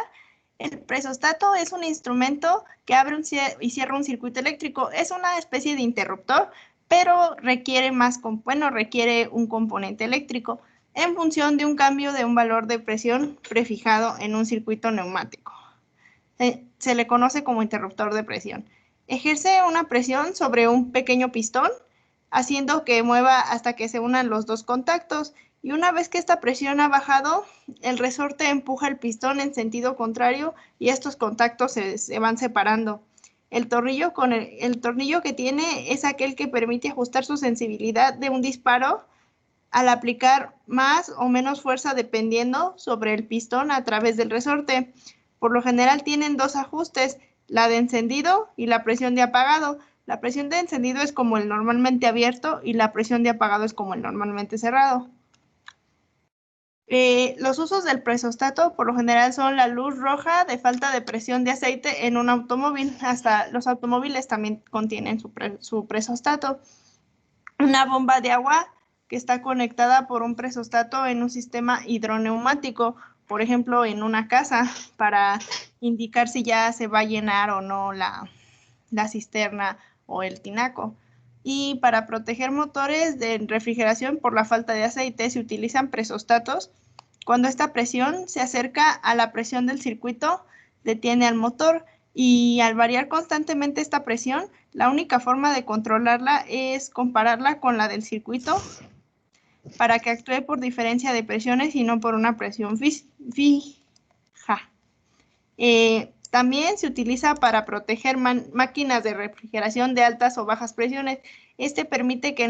el presostato es un instrumento que abre y cierra un circuito eléctrico. Es una especie de interruptor, pero requiere un componente eléctrico en función de un cambio de un valor de presión prefijado en un circuito neumático. Se le conoce como interruptor de presión. Ejerce una presión sobre un pequeño pistón, haciendo que mueva hasta que se unan los dos contactos, y una vez que esta presión ha bajado, el resorte empuja el pistón en sentido contrario y estos contactos se van separando. El tornillo que tiene es aquel que permite ajustar su sensibilidad de un disparo al aplicar más o menos fuerza dependiendo sobre el pistón a través del resorte. Por lo general tienen dos ajustes, la de encendido y la presión de apagado. La presión de encendido es como el normalmente abierto y la presión de apagado es como el normalmente cerrado. Los usos del presostato por lo general son la luz roja de falta de presión de aceite en un automóvil. Hasta los automóviles también contienen su presostato. Una bomba de agua que está conectada por un presostato en un sistema hidroneumático, por ejemplo, en una casa, para indicar si ya se va a llenar o no la cisterna o el tinaco. Y para proteger motores de refrigeración por la falta de aceite se utilizan presostatos. Cuando esta presión se acerca a la presión del circuito, detiene al motor, y al variar constantemente esta presión, la única forma de controlarla es compararla con la del circuito para que actúe por diferencia de presiones y no por una presión fija. También se utiliza para proteger máquinas de refrigeración de altas o bajas presiones. Este permite que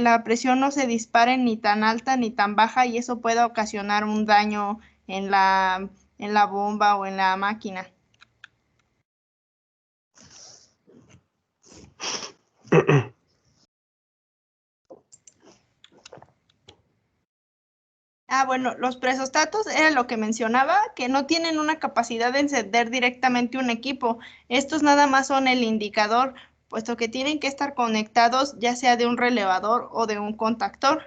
la presión no se dispare ni tan alta ni tan baja, y eso pueda ocasionar un daño en la bomba o en la máquina. Bueno, los presostatos era lo que mencionaba, que no tienen una capacidad de encender directamente un equipo. Estos nada más son el indicador, puesto que tienen que estar conectados ya sea de un relevador o de un contactor.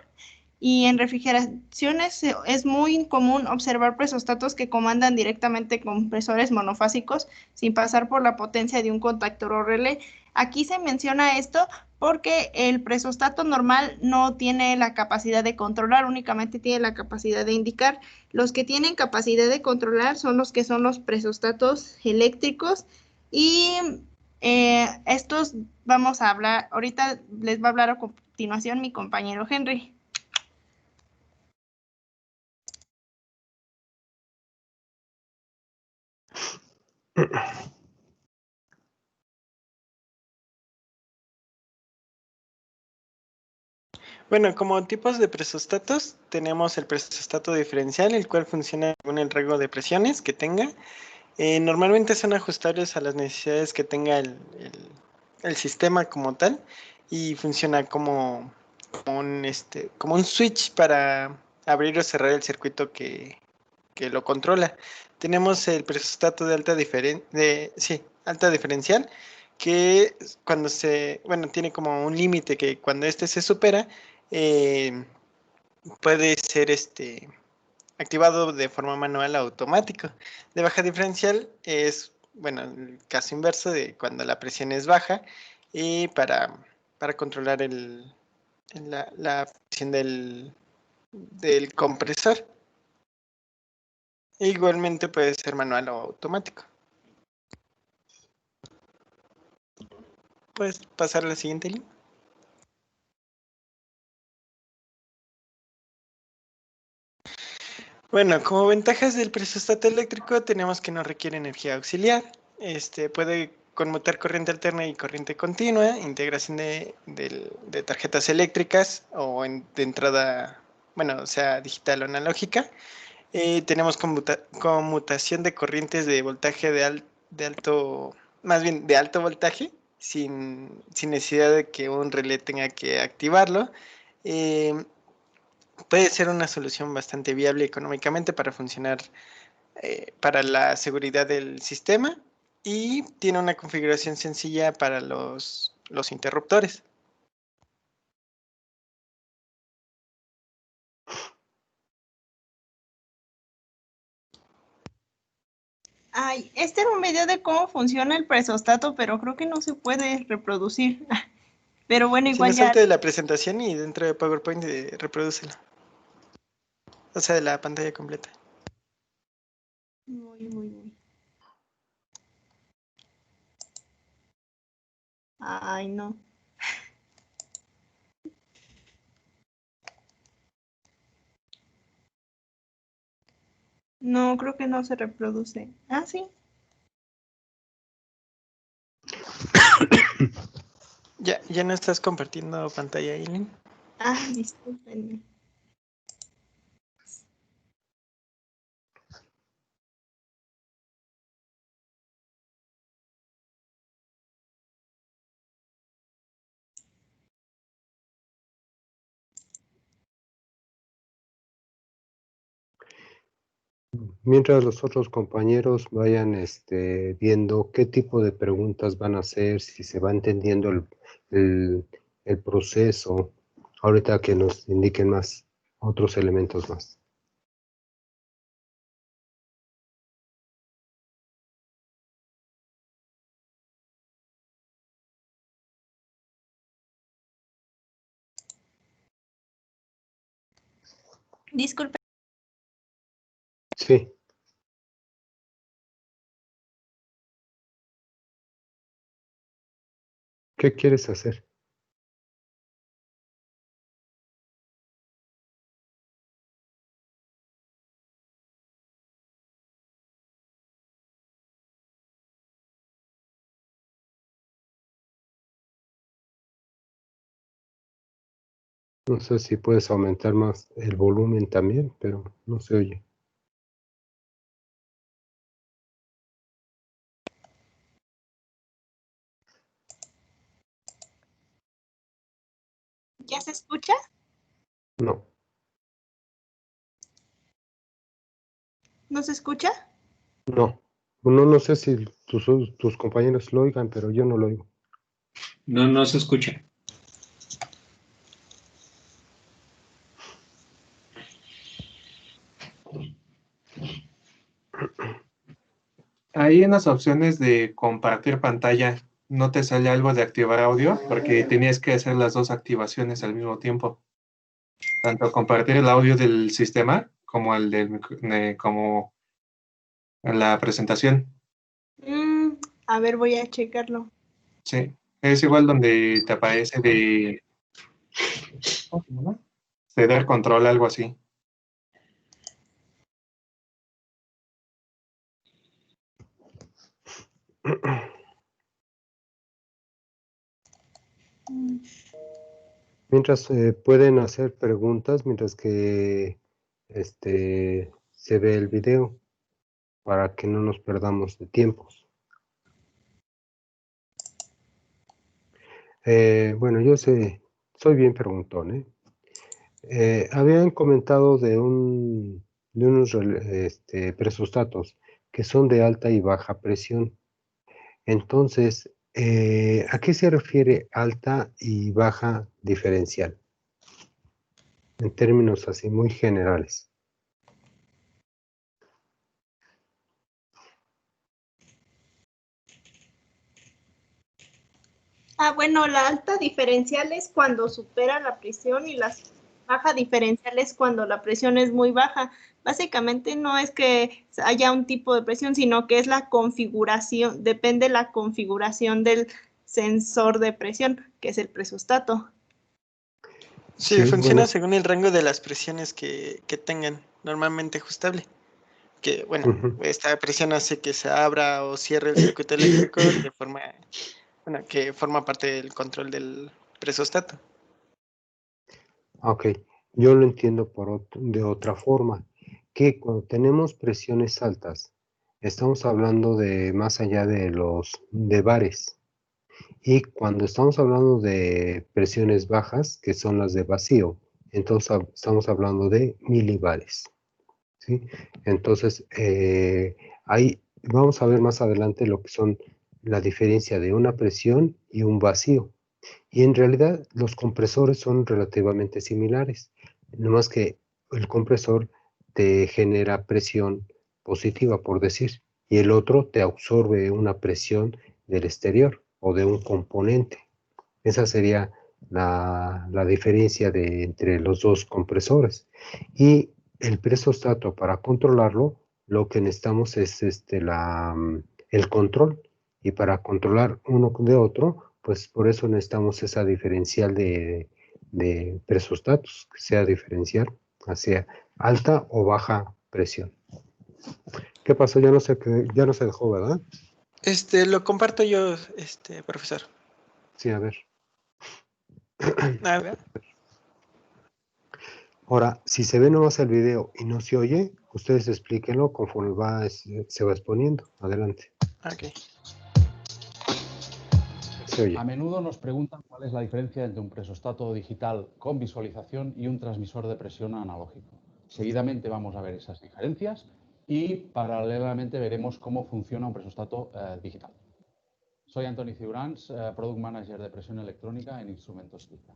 Y en refrigeraciones es muy común observar presostatos que comandan directamente compresores monofásicos sin pasar por la potencia de un contactor o relé. Aquí se menciona esto porque el presostato normal no tiene la capacidad de controlar, únicamente tiene la capacidad de indicar. Los que tienen capacidad de controlar son los que son los presostatos eléctricos y estos vamos a hablar, ahorita les va a hablar a continuación mi compañero Henry. Bueno, como tipos de presostatos, tenemos el presostato diferencial, el cual funciona según el rango de presiones que tenga. Normalmente son ajustables a las necesidades que tenga el sistema como tal y funciona como un switch para abrir o cerrar el circuito que lo controla. Tenemos el presostato de alta diferencial, que tiene como un límite que cuando este se supera, puede ser activado de forma manual o automático. De baja diferencial es, el caso inverso de cuando la presión es baja y para controlar la presión del compresor. Igualmente puede ser manual o automático. ¿Puedes pasar a la siguiente línea? Bueno, como ventajas del presostato eléctrico tenemos que no requiere energía auxiliar. Puede conmutar corriente alterna y corriente continua, integración de tarjetas eléctricas o de entrada, sea digital o analógica. Tenemos conmutación de corrientes de voltaje de alto voltaje, sin necesidad de que un relé tenga que activarlo. Puede ser una solución bastante viable económicamente para funcionar para la seguridad del sistema y tiene una configuración sencilla para los interruptores. Ay, este era un video de cómo funciona el presostato, pero creo que no se puede reproducir. Pero bueno, Si igual no, ya. salte de la presentación y dentro de PowerPoint reprodúcelo. O sea, de la pantalla completa. Muy. Ay, no. No, creo que no se reproduce. Ah, sí. Ya no estás compartiendo pantalla, Eileen. Ah, discúlpenme. Mientras los otros compañeros vayan viendo qué tipo de preguntas van a hacer, si se va entendiendo el proceso, ahorita que nos indiquen más otros elementos más. Disculpe. Sí. ¿Qué quieres hacer? No sé si puedes aumentar más el volumen también, pero no se oye. ¿Ya se escucha? No. ¿No se escucha? No. No sé si tus compañeros lo oigan, pero yo no lo oigo. No, no se escucha. Ahí en las opciones de compartir pantalla, ¿no te sale algo de activar audio? Porque tenías que hacer las dos activaciones al mismo tiempo. Tanto compartir el audio del sistema como el como la presentación. A ver, voy a checarlo. Sí, es igual donde te aparece de ceder control, algo así. Mientras pueden hacer preguntas mientras que se ve el video para que no nos perdamos de tiempos. Bueno, yo soy bien preguntón, habían comentado de unos presostatos que son de alta y baja presión. Entonces, ¿a qué se refiere alta y baja diferencial? En términos así muy generales. Bueno, la alta diferencial es cuando supera la presión y la baja diferencial es cuando la presión es muy baja. Básicamente no es que haya un tipo de presión, sino que es la configuración, depende de la configuración del sensor de presión, que es el presostato. Sí, Sí, funciona bueno. según el rango de las presiones que tengan, normalmente ajustable. Que, bueno, esta presión hace que se abra o cierre el circuito eléctrico de forma, bueno, que forma parte del control del presostato. Ok, yo lo entiendo de otra forma, que cuando tenemos presiones altas, estamos hablando de más allá de bares. Y cuando estamos hablando de presiones bajas, que son las de vacío, entonces estamos hablando de milibares, ¿sí? Entonces, ahí vamos a ver más adelante lo que son la diferencia de una presión y un vacío. Y en realidad los compresores son relativamente similares, no más que el compresor te genera presión positiva, por decir, y el otro te absorbe una presión del exterior o de un componente. Esa sería la diferencia entre los dos compresores. Y el presostato, para controlarlo, lo que necesitamos es el control. Y para controlar uno de otro, pues por eso necesitamos esa diferencial de presostatos, que sea diferencial hacia alta o baja presión. ¿Qué pasó? Ya no se dejó, ¿verdad? Lo comparto yo, profesor. Sí, a ver. A ver. Ahora, si se ve nomás el video y no se oye, ustedes explíquenlo conforme se va exponiendo. Adelante. Ok. Se oye. A menudo nos preguntan cuál es la diferencia entre un presostato digital con visualización y un transmisor de presión analógico. Seguidamente vamos a ver esas diferencias y paralelamente veremos cómo funciona un presostato digital. Soy Antoni Ciurans, Product Manager de presión electrónica en Instrumentos Vica.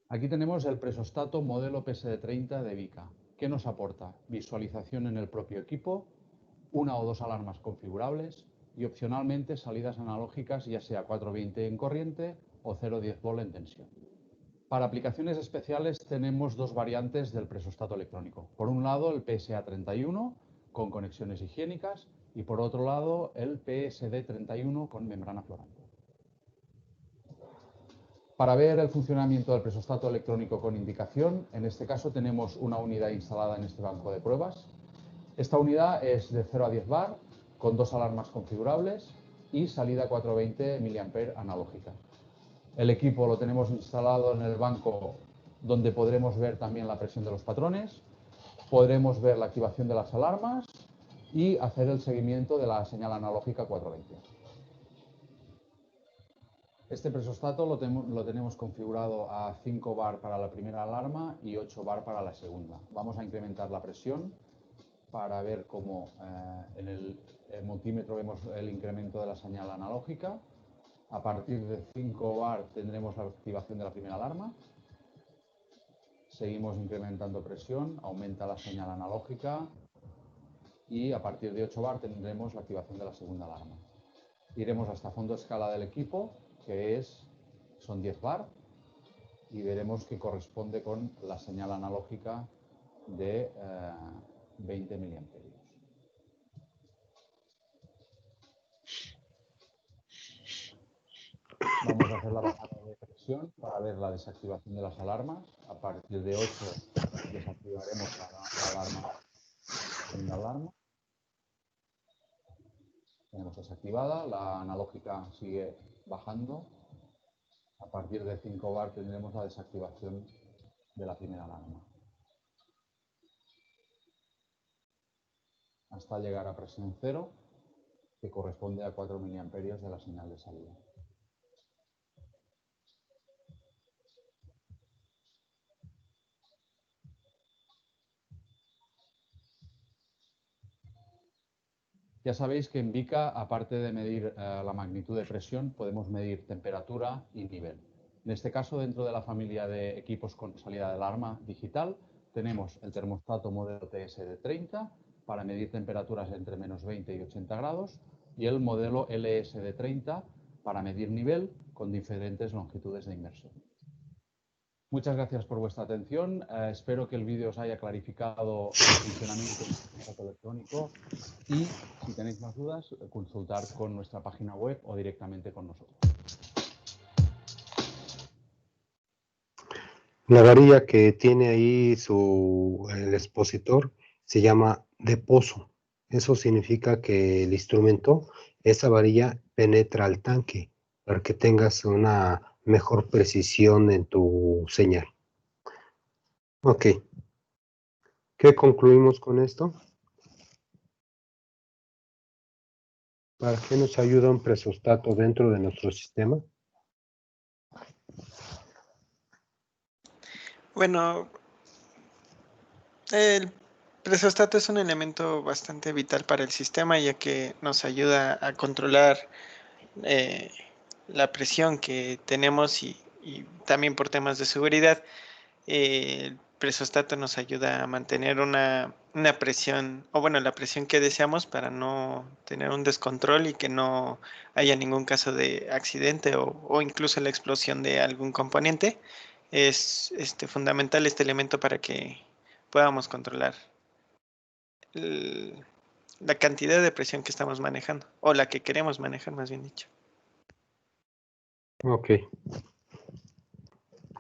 Aquí tenemos el presostato modelo PSD30 de Vica. ¿Qué nos aporta? Visualización en el propio equipo, una o dos alarmas configurables y opcionalmente salidas analógicas ya sea 420 en corriente o 0,10 volt en tensión. Para aplicaciones especiales tenemos dos variantes del presostato electrónico. Por un lado el PSA31 con conexiones higiénicas y por otro lado el PSD31 con membrana flotante. Para ver el funcionamiento del presostato electrónico con indicación, en este caso tenemos una unidad instalada en este banco de pruebas. Esta unidad es de 0 a 10 bar, con dos alarmas configurables y salida 420 mA analógica. El equipo lo tenemos instalado en el banco donde podremos ver también la presión de los patrones, podremos ver la activación de las alarmas y hacer el seguimiento de la señal analógica 420. Este presostato lo tenemos configurado a 5 bar para la primera alarma y 8 bar para la segunda. Vamos a incrementar la presión para ver cómo en el multímetro vemos el incremento de la señal analógica. A partir de 5 bar tendremos la activación de la primera alarma. Seguimos incrementando presión, aumenta la señal analógica y a partir de 8 bar tendremos la activación de la segunda alarma. Iremos hasta fondo de escala del equipo, que son 10 bar, y veremos que corresponde con la señal analógica de 20 miliamperios. Vamos a hacer la bajada de presión para ver la desactivación de las alarmas. A partir de 8 desactivaremos la segunda alarma. Tenemos desactivada, la analógica sigue bajando. A partir de 5 bar tendremos la desactivación de la primera alarma. Hasta llegar a presión cero, que corresponde a 4 miliamperios de la señal de salida. Ya sabéis que en Vica, aparte de medir la magnitud de presión, podemos medir temperatura y nivel. En este caso, dentro de la familia de equipos con salida de alarma digital, tenemos el termostato modelo TSD30 para medir temperaturas entre menos 20 y 80 grados y el modelo LSD30 para medir nivel con diferentes longitudes de inmersión. Muchas gracias por vuestra atención. Espero que el vídeo os haya clarificado el funcionamiento del termostato electrónico y, si tenéis más dudas, consultar con nuestra página web o directamente con nosotros. La varilla que tiene ahí el expositor se llama de pozo. Eso significa que el instrumento, esa varilla penetra al tanque para que tengas una mejor precisión en tu señal. Ok. ¿Qué concluimos con esto? ¿Para qué nos ayuda un presostato dentro de nuestro sistema? Bueno, el presostato es un elemento bastante vital para el sistema, ya que nos ayuda a controlar la presión que tenemos y también por temas de seguridad. El presostato nos ayuda a mantener una presión, o bueno, la presión que deseamos para no tener un descontrol y que no haya ningún caso de accidente o incluso la explosión de algún componente. Es fundamental este elemento para que podamos controlar la cantidad de presión que estamos manejando, o la que queremos manejar, más bien dicho. Ok.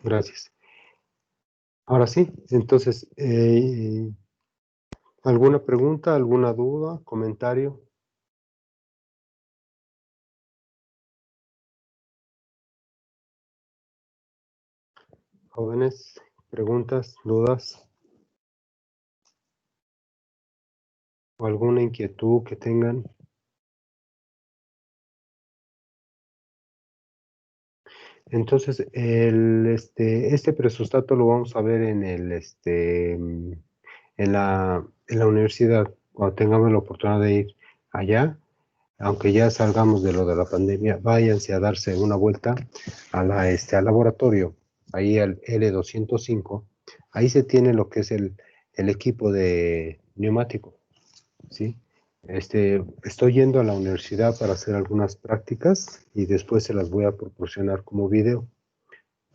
Gracias. Ahora sí, entonces, ¿alguna pregunta, alguna duda, comentario? Jóvenes, preguntas, dudas o alguna inquietud que tengan. Entonces, este presostato lo vamos a ver en la universidad, cuando tengamos la oportunidad de ir allá, aunque ya salgamos de lo de la pandemia, váyanse a darse una vuelta al laboratorio, ahí al L205, ahí se tiene lo que es el equipo de neumático, ¿sí? Estoy yendo a la universidad para hacer algunas prácticas y después se las voy a proporcionar como video.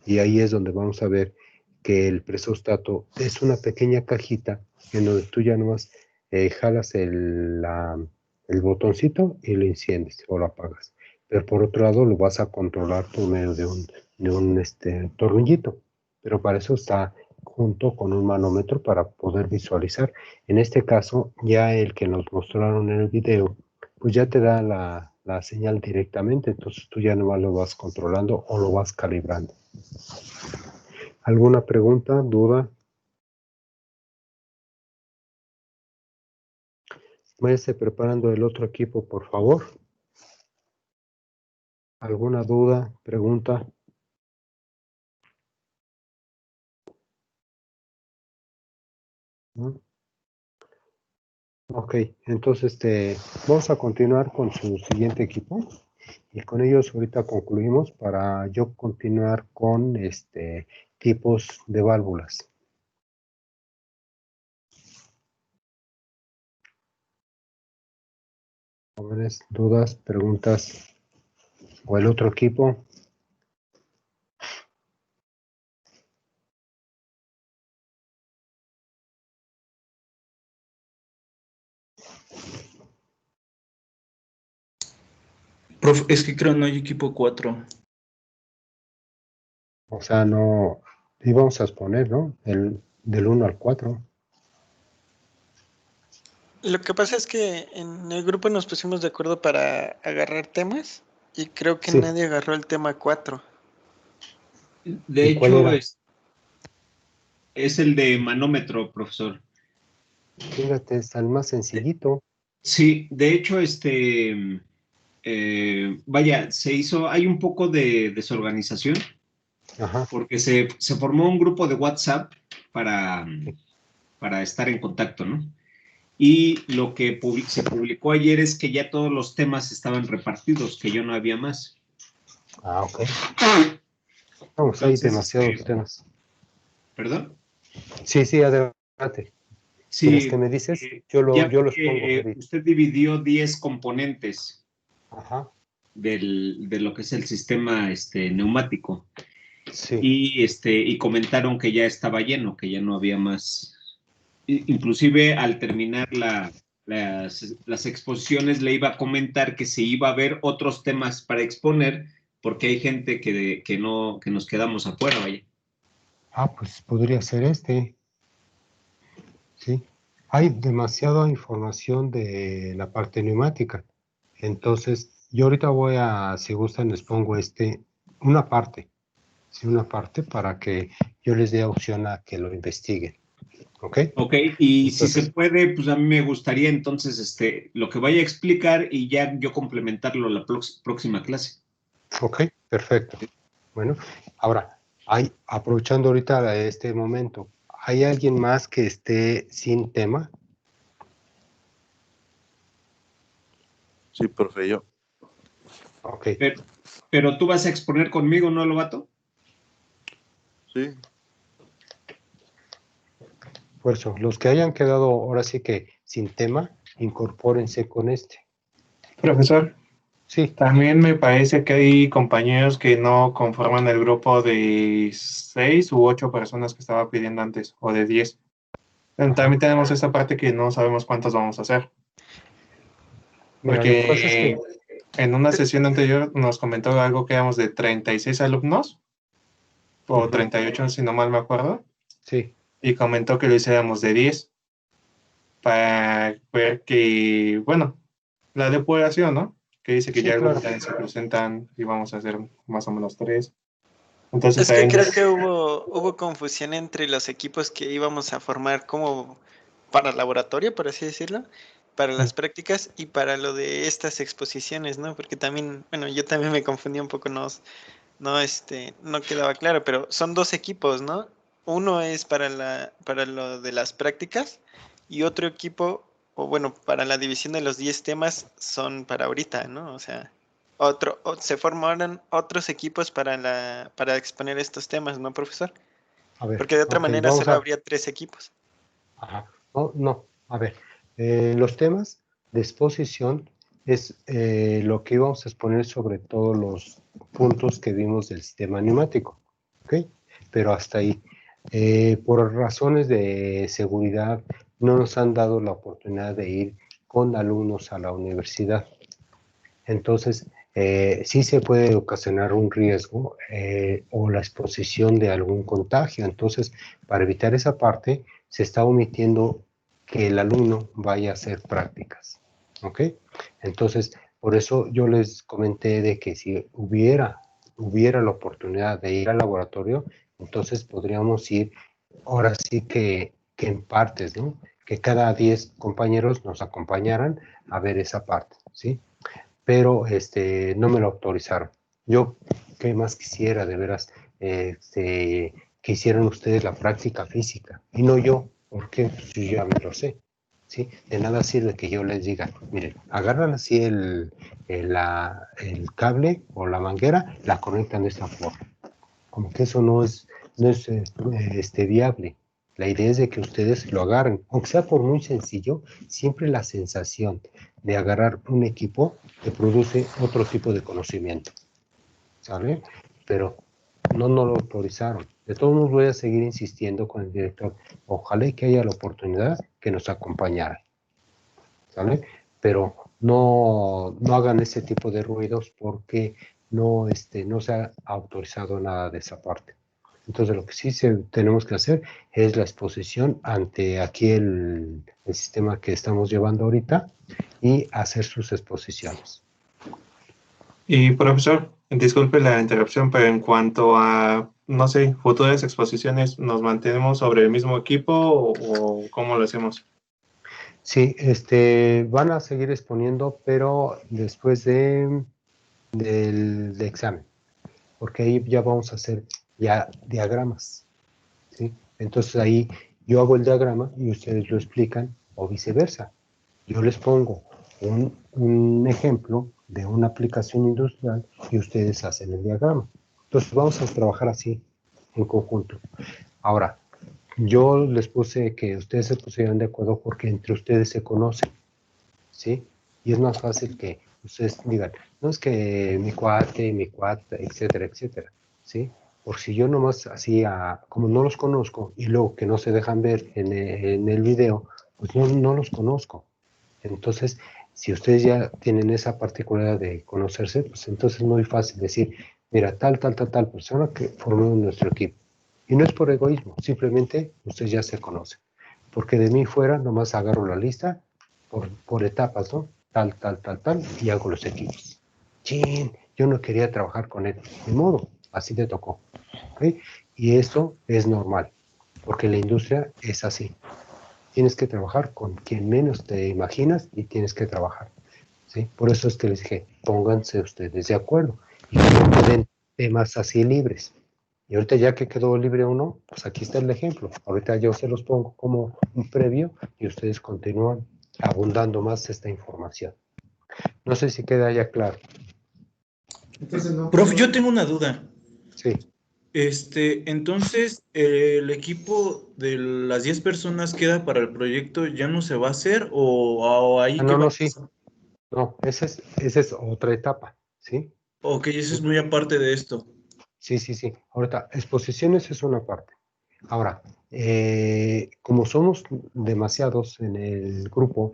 Y ahí es donde vamos a ver que el presostato es una pequeña cajita en donde tú ya nomás jalas el botoncito y lo enciendes o lo apagas. Pero por otro lado lo vas a controlar por medio de un tornillito. Pero para eso está junto con un manómetro para poder visualizar. En este caso, ya el que nos mostraron en el video, pues ya te da la señal directamente, entonces tú ya nomás lo vas controlando o lo vas calibrando. ¿Alguna pregunta, duda? Váyase preparando el otro equipo, por favor. ¿Alguna duda, pregunta? ¿No? Ok, entonces vamos a continuar con su siguiente equipo y con ellos ahorita concluimos para yo continuar con tipos de válvulas. Jóvenes, dudas, preguntas o el otro equipo. Prof, es que creo no hay equipo 4. O sea, no íbamos a exponer, ¿no? Del 1 al 4. Lo que pasa es que en el grupo nos pusimos de acuerdo para agarrar temas y creo que Sí. nadie agarró el tema 4. De ¿Y cuál hecho, era? es el de manómetro, profesor. Fíjate, es el más sencillito. Sí, de hecho, vaya, hay un poco de desorganización. Ajá. Porque se formó un grupo de WhatsApp para estar en contacto, ¿no? Y lo que se publicó ayer es que ya todos los temas estaban repartidos, que ya no había más. Ah, ok. Vamos, hay Entonces, demasiados temas. ¿Perdón? Sí, adelante. Sí, ¿Los que me dices? Yo los pongo ahorita. usted dividió 10 componentes Ajá. de lo que es el sistema neumático. Sí. Y comentaron que ya estaba lleno, que ya no había más. Inclusive al terminar las exposiciones le iba a comentar que se iba a ver otros temas para exponer, porque hay gente que nos quedamos afuera, vaya. Ah, pues podría ser Sí. Hay demasiada información de la parte neumática. Entonces, yo ahorita si gustan, les pongo una parte. Sí, una parte para que yo les dé opción a que lo investiguen. ¿Ok? Ok, y Entonces, si se puede, pues a mí me gustaría entonces lo que vaya a explicar y ya yo complementarlo la próxima clase. ok, perfecto. Bueno, ahora, aprovechando ahorita este momento, ¿hay alguien más que esté sin tema? Sí, profe, yo. Ok. Pero tú vas a exponer conmigo, ¿no, Lobato? Sí. Por eso, los que hayan quedado ahora sí que sin tema, incorpórense con Profesor, Sí, también me parece que hay compañeros que no conforman el grupo de 6 u 8 personas que estaba pidiendo antes, o de 10. También tenemos esta parte que no sabemos cuántas vamos a hacer. mira, lo que pasa es Porque en una sesión anterior nos comentó algo que éramos de 36 alumnos, o 38 si no mal me acuerdo, sí, y comentó que lo hiciéramos de 10 para ver que, bueno, la depuración, ¿no? Que dice que Sí, ya claro. algunos también se presentan y vamos a hacer más o menos 3. Entonces Es que también creo que hubo confusión entre los equipos que íbamos a formar como para laboratorio, por así decirlo, para las prácticas y para lo de estas exposiciones, ¿no? Porque también, bueno, yo también me confundí un poco, no quedaba claro, pero son 2 equipos, ¿no? Uno es para lo de las prácticas y otro equipo, o bueno, para la división de los 10 temas son para ahorita, ¿no? O sea, se formaron otros equipos para exponer estos temas, ¿no, profesor? A ver, Porque de otra ok, manera solo habría 3 equipos. Ajá. No, a ver, los temas de exposición es lo que íbamos a exponer sobre todos los puntos que vimos del sistema neumático, ¿ok? Pero hasta ahí. Por razones de seguridad, no nos han dado la oportunidad de ir con alumnos a la universidad. Entonces, sí se puede ocasionar un riesgo o la exposición de algún contagio. Entonces, para evitar esa parte, se está omitiendo que el alumno vaya a hacer prácticas. ¿Ok? Entonces, por eso yo les comenté de que si hubiera la oportunidad de ir al laboratorio, entonces podríamos ir ahora sí que en partes, ¿no? Que cada 10 compañeros nos acompañaran a ver esa parte, ¿sí? Pero no me lo autorizaron. Yo, ¿qué más quisiera de veras? Que hicieran ustedes la práctica física y no yo, porque pues, yo ya me lo sé. ¿sí? De nada sirve que yo les diga, miren, agarran así el cable o la manguera, la conectan de esta forma. Como que eso no es viable. La idea es de que ustedes lo agarren, aunque sea por muy sencillo, siempre la sensación de agarrar un equipo te produce otro tipo de conocimiento, ¿sale? Pero no nos lo autorizaron. De todos modos voy a seguir insistiendo con el director. Ojalá que haya la oportunidad que nos acompañara, ¿sale? Pero no hagan ese tipo de ruidos porque no se ha autorizado nada de esa parte. Entonces lo que sí tenemos que hacer es la exposición ante aquí el sistema que estamos llevando ahorita y hacer sus exposiciones. Y profesor, disculpe la interrupción, pero en cuanto a, no sé, futuras exposiciones, ¿nos mantenemos sobre el mismo equipo o cómo lo hacemos? Sí, van a seguir exponiendo, pero después del examen, porque ahí ya vamos a hacer ya diagramas, ¿sí? Entonces ahí yo hago el diagrama y ustedes lo explican, o viceversa. Yo les pongo un ejemplo de una aplicación industrial y ustedes hacen el diagrama. Entonces vamos a trabajar así, en conjunto. Ahora, yo les puse que ustedes se pusieran de acuerdo porque entre ustedes se conocen, ¿sí? Y es más fácil que ustedes digan, no es que mi cuate, etcétera, etcétera, ¿sí? Por si yo nomás así, como no los conozco y luego que no se dejan ver en el video, pues no los conozco. Entonces, si ustedes ya tienen esa particularidad de conocerse, pues entonces es muy fácil decir, mira, tal persona que formó nuestro equipo. Y no es por egoísmo, simplemente ustedes ya se conocen. Porque de mí fuera, nomás agarro la lista por etapas, ¿no? Tal, y hago los equipos. Chin, yo no quería trabajar con él. De modo, así te tocó. ¿Okay? Y eso es normal, porque la industria es así. Tienes que trabajar con quien menos te imaginas y tienes que trabajar, ¿sí? Por eso es que les dije, pónganse ustedes de acuerdo y no den temas así libres. Y ahorita ya que quedó libre uno, pues aquí está el ejemplo. Ahorita yo se los pongo como un previo y ustedes continúan abundando más esta información. No sé si queda ya claro. Prof, yo tengo una duda. Sí. Entonces, ¿el equipo de las 10 personas queda para el proyecto ya no se va a hacer o ahí qué va a Sí. pasar? No, esa es otra etapa, ¿sí? Ok, eso es muy aparte de esto. Sí. Ahorita, exposiciones es una parte. Ahora, como somos demasiados en el grupo,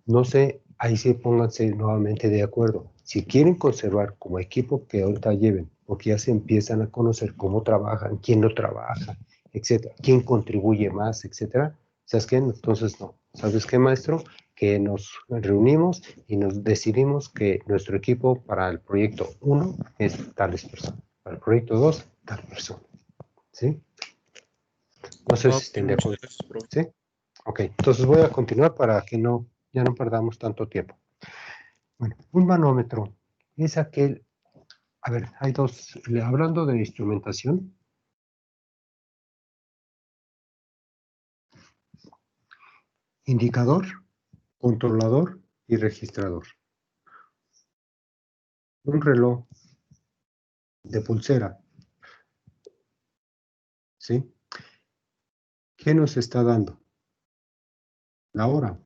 no sé, ahí sí pónganse nuevamente de acuerdo. Si quieren conservar como equipo que ahorita lleven, porque ya se empiezan a conocer cómo trabajan, quién no trabaja, etcétera, quién contribuye más, etcétera, ¿sabes qué? Entonces no. ¿Sabes qué, maestro? Que nos reunimos y nos decidimos que nuestro equipo para el proyecto 1 es tales personas, para el proyecto 2, tal persona, ¿sí? No sé si estén de acuerdo. ¿Sí? Ok, entonces voy a continuar para que ya no perdamos tanto tiempo. Bueno, un manómetro es aquel, a ver, hay dos, hablando de instrumentación, indicador, controlador y registrador. Un reloj de pulsera, ¿sí? ¿Qué nos está dando? La hora,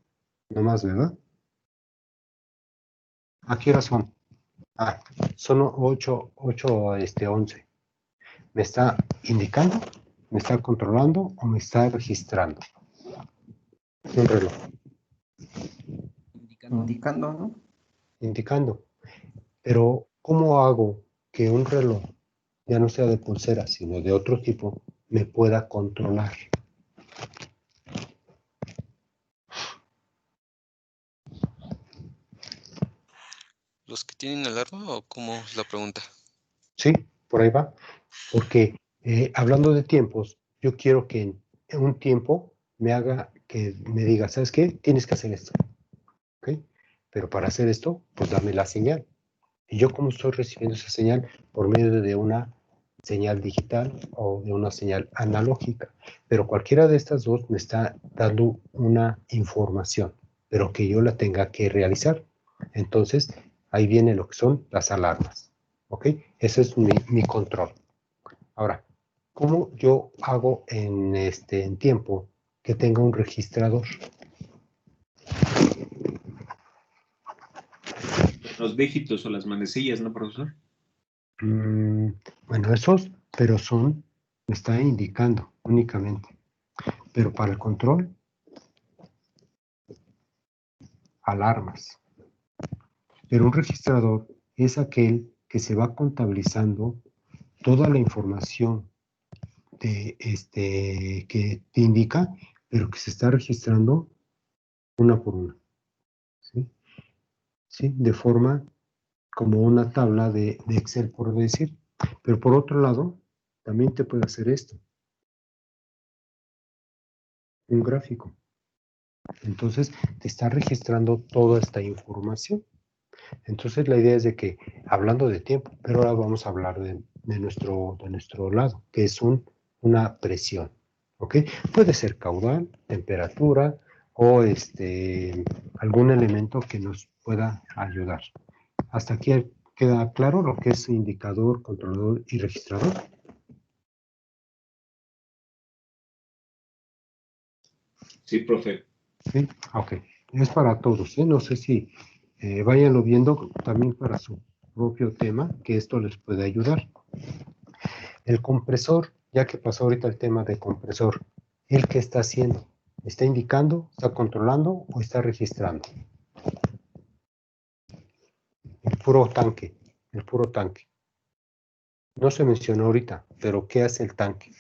no más, ¿verdad? ¿A qué hora son? Son 11. ¿Me está indicando? ¿Me está controlando o me está registrando? Un reloj. Indicando, ¿no? Indicando. Pero, ¿cómo hago que un reloj, ya no sea de pulsera, sino de otro tipo, me pueda controlar? ¿Los que tienen alarma o cómo es la pregunta? Sí, por ahí va. Porque hablando de tiempos, yo quiero que en un tiempo que me diga, ¿sabes qué? Tienes que hacer esto. ¿Ok? Pero para hacer esto, pues dame la señal. Y yo como estoy recibiendo esa señal por medio de una señal digital o de una señal analógica. Pero cualquiera de estas dos me está dando una información, pero que yo la tenga que realizar. Entonces, ahí viene lo que son las alarmas. ¿Ok? Ese es mi control. Ahora, ¿cómo yo hago en tiempo que tenga un registrador? Los dígitos o las manecillas, ¿no, profesor? Bueno, esos, pero me está indicando únicamente. Pero para el control, alarmas. Pero un registrador es aquel que se va contabilizando toda la información que te indica, pero que se está registrando una por una. ¿Sí? ¿Sí? De forma como una tabla de Excel, por decir. Pero por otro lado, también te puede hacer esto. Un gráfico. Entonces, te está registrando toda esta información. Entonces, la idea es de que, hablando de tiempo, pero ahora vamos a hablar de nuestro lado, que es una presión. ¿Ok? Puede ser caudal, temperatura o algún elemento que nos pueda ayudar. Hasta aquí queda claro lo que es indicador, controlador y registrador. Sí, profe. Sí, ok. Es para todos, ¿eh? No sé si váyanlo viendo también para su propio tema, que esto les puede ayudar. El compresor, ya que pasó ahorita el tema de compresor, ¿el qué está haciendo? ¿Está indicando, está controlando o está registrando? El puro tanque. No se mencionó ahorita, pero ¿qué hace el tanque?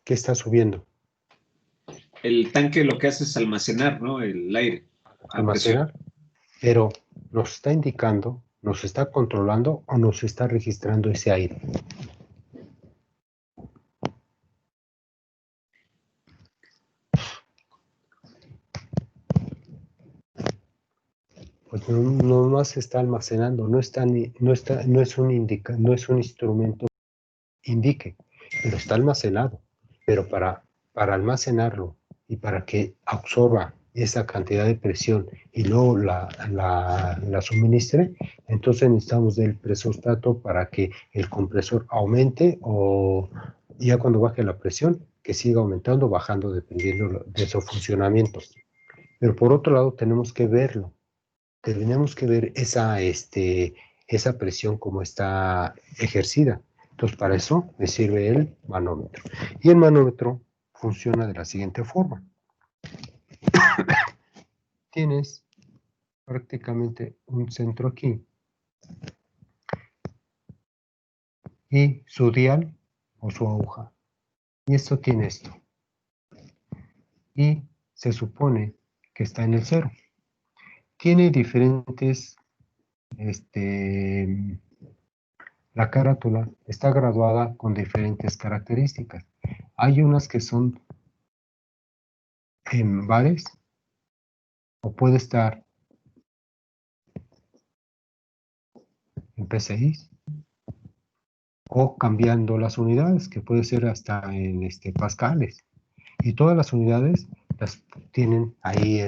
¿Qué está subiendo? El tanque lo que hace es almacenar, ¿no? El aire. Almacenar. Pero nos está indicando, nos está controlando o nos está registrando ese aire. Pues no más está almacenando, no es un instrumento que indique, pero está almacenado. Pero para almacenarlo y para que absorba esa cantidad de presión y luego la suministre, entonces necesitamos del presostato para que el compresor aumente o ya cuando baje la presión, que siga aumentando o bajando dependiendo de su funcionamiento. Pero por otro lado tenemos que verlo. Tenemos que ver esa presión como está ejercida. Entonces, para eso me sirve el manómetro. Y el manómetro funciona de la siguiente forma. Tienes prácticamente un centro aquí y su dial o su aguja. Y esto tiene esto. Y se supone que está en el cero. Tiene diferentes la carátula está graduada con diferentes características. Hay unas que son en bares o puede estar en PCI o cambiando las unidades, que puede ser hasta en pascales. Y todas las unidades las tienen ahí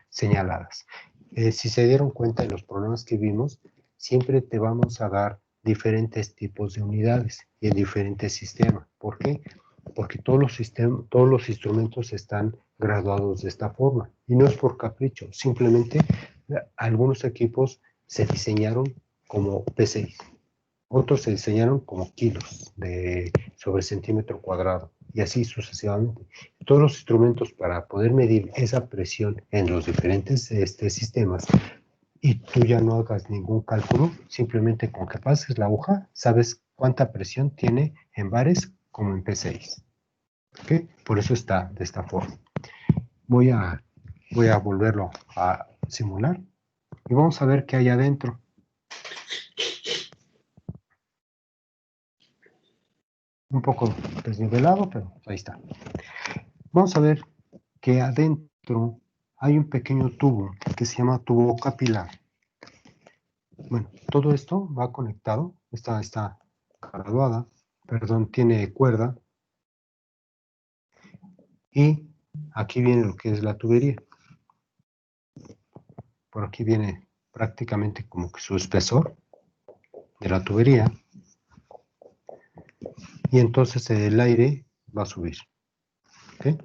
señaladas. Si se dieron cuenta de los problemas que vimos, siempre te vamos a dar diferentes tipos de unidades y en diferentes sistemas. ¿Por qué? Porque todos los instrumentos están graduados de esta forma. Y no es por capricho, simplemente algunos equipos se diseñaron como P6, otros se diseñaron como kilos sobre centímetro cuadrado y así sucesivamente. Todos los instrumentos para poder medir esa presión en los diferentes sistemas y tú ya no hagas ningún cálculo, simplemente con que pases la aguja, sabes cuánta presión tiene en bares como en P6. ¿Okay? Por eso está de esta forma. Voy a volverlo a simular y vamos a ver qué hay adentro. Un poco desnivelado, pero ahí está. Vamos a ver que adentro hay un pequeño tubo que se llama tubo capilar. Bueno, todo esto va conectado, está graduada, perdón, tiene cuerda. Y aquí viene lo que es la tubería. Por aquí viene prácticamente como que su espesor de la tubería. Y entonces el aire va a subir. ¿Okay?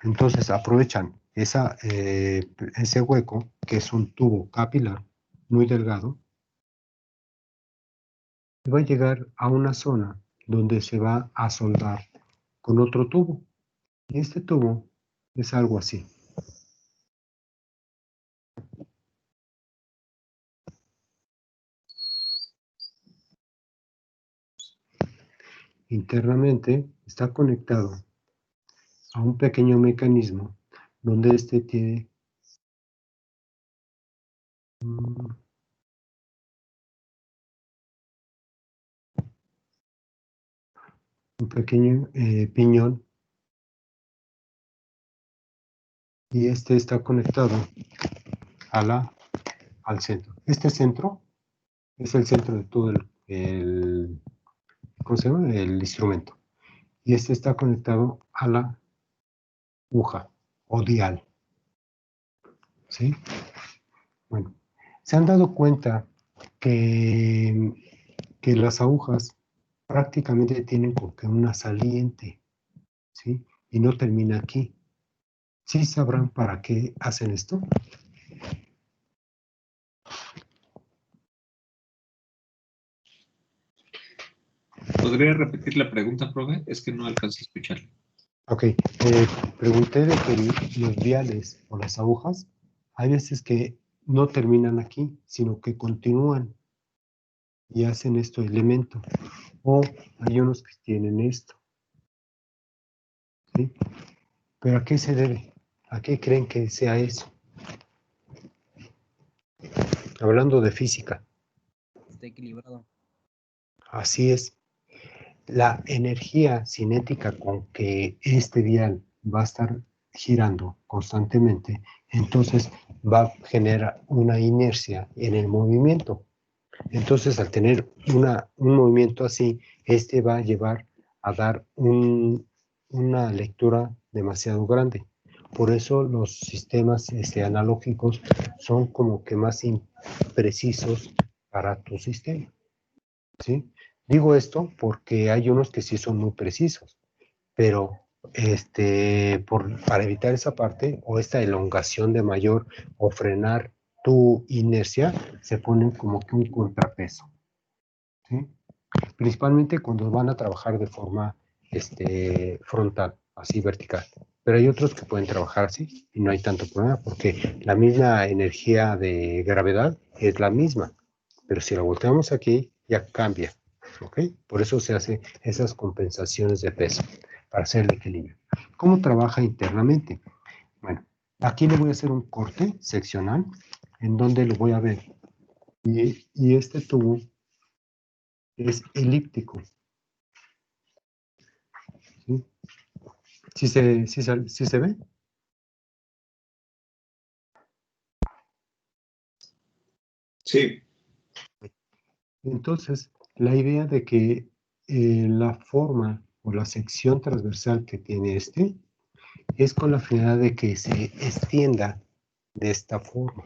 Entonces aprovechan ese hueco, que es un tubo capilar muy delgado, y va a llegar a una zona donde se va a soldar con otro tubo. Y este tubo es algo así. Internamente está conectado a un pequeño mecanismo donde este tiene un pequeño piñón, y este está conectado al centro. Este centro es el centro de todo ¿cómo se llama? El instrumento. Y este está conectado a la aguja o dial. ¿Sí? Bueno, se han dado cuenta que las agujas prácticamente tienen como que una saliente, ¿sí? Y no termina aquí. ¿Sí sabrán para qué hacen esto? ¿Podría repetir la pregunta, profe? Es que no alcancé a escucharla. Ok, pregunté de que los viales o las agujas, hay veces que no terminan aquí, sino que continúan y hacen esto elemento. O hay unos que tienen esto. ¿Sí? ¿Pero a qué se debe? ¿A qué creen que sea eso? Hablando de física. Está equilibrado. Así es. La energía cinética con que este vial va a estar girando constantemente, entonces va a generar una inercia en el movimiento. Entonces, al tener un movimiento así, este va a llevar a dar una lectura demasiado grande. Por eso los sistemas analógicos son como que más imprecisos para tu sistema. ¿Sí? Digo esto porque hay unos que sí son muy precisos, pero para evitar esa parte o esta elongación de mayor o frenar tu inercia, se pone como que un contrapeso. ¿Sí? Principalmente cuando van a trabajar de forma frontal, así vertical. Pero hay otros que pueden trabajar así y no hay tanto problema porque la misma energía de gravedad es la misma. Pero si la volteamos aquí, ya cambia. ¿Ok? Por eso se hacen esas compensaciones de peso, para hacer el equilibrio. ¿Cómo trabaja internamente? Bueno, aquí le voy a hacer un corte seccional en donde lo voy a ver. Y este tubo es elíptico. ¿Sí? ¿Sí se ve? Sí. Entonces, la idea de que la forma o la sección transversal que tiene es con la finalidad de que se extienda de esta forma.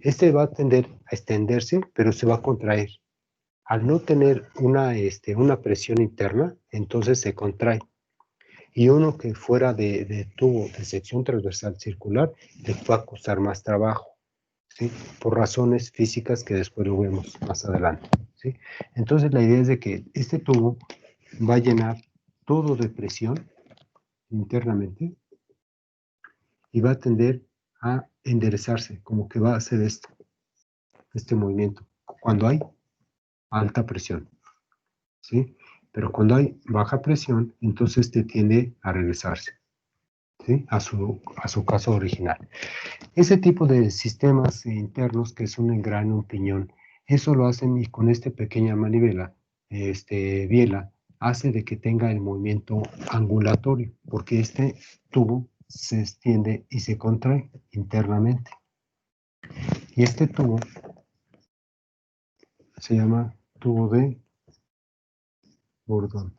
Este va a tender a extenderse, pero se va a contraer. Al no tener una presión interna, entonces se contrae. Y uno que fuera de tubo de sección transversal circular, le va a costar más trabajo, ¿sí? Por razones físicas que después lo vemos más adelante, ¿sí? Entonces la idea es de que este tubo va a llenar todo de presión internamente y va a tender a enderezarse, como que va a hacer este movimiento, cuando hay alta presión, ¿sí? Pero cuando hay baja presión, entonces te tiende a regresarse, ¿sí? A su caso original. Ese tipo de sistemas internos, que es un engrane, un piñón, eso lo hacen y con esta pequeña manivela, biela, hace de que tenga el movimiento angulatorio, porque este tubo se extiende y se contrae internamente, Y este tubo se llama tubo de Bourdon.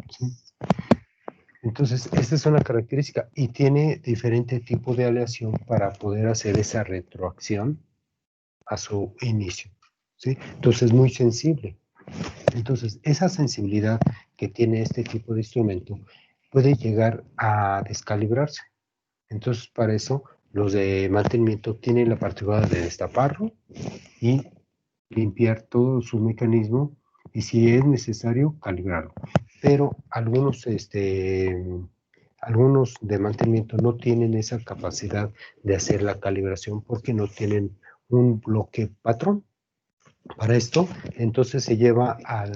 ¿Sí? Entonces, esta es una característica y tiene diferente tipo de aleación para poder hacer esa retroacción a su inicio. ¿Sí? Entonces, es muy sensible. Entonces, esa sensibilidad que tiene este tipo de instrumento puede llegar a descalibrarse. Entonces, para eso, los de mantenimiento tienen la particularidad de destaparlo y limpiar todo su mecanismo y si es necesario, calibrarlo. Pero algunos de mantenimiento no tienen esa capacidad de hacer la calibración porque no tienen un bloque patrón. Para esto, entonces se lleva a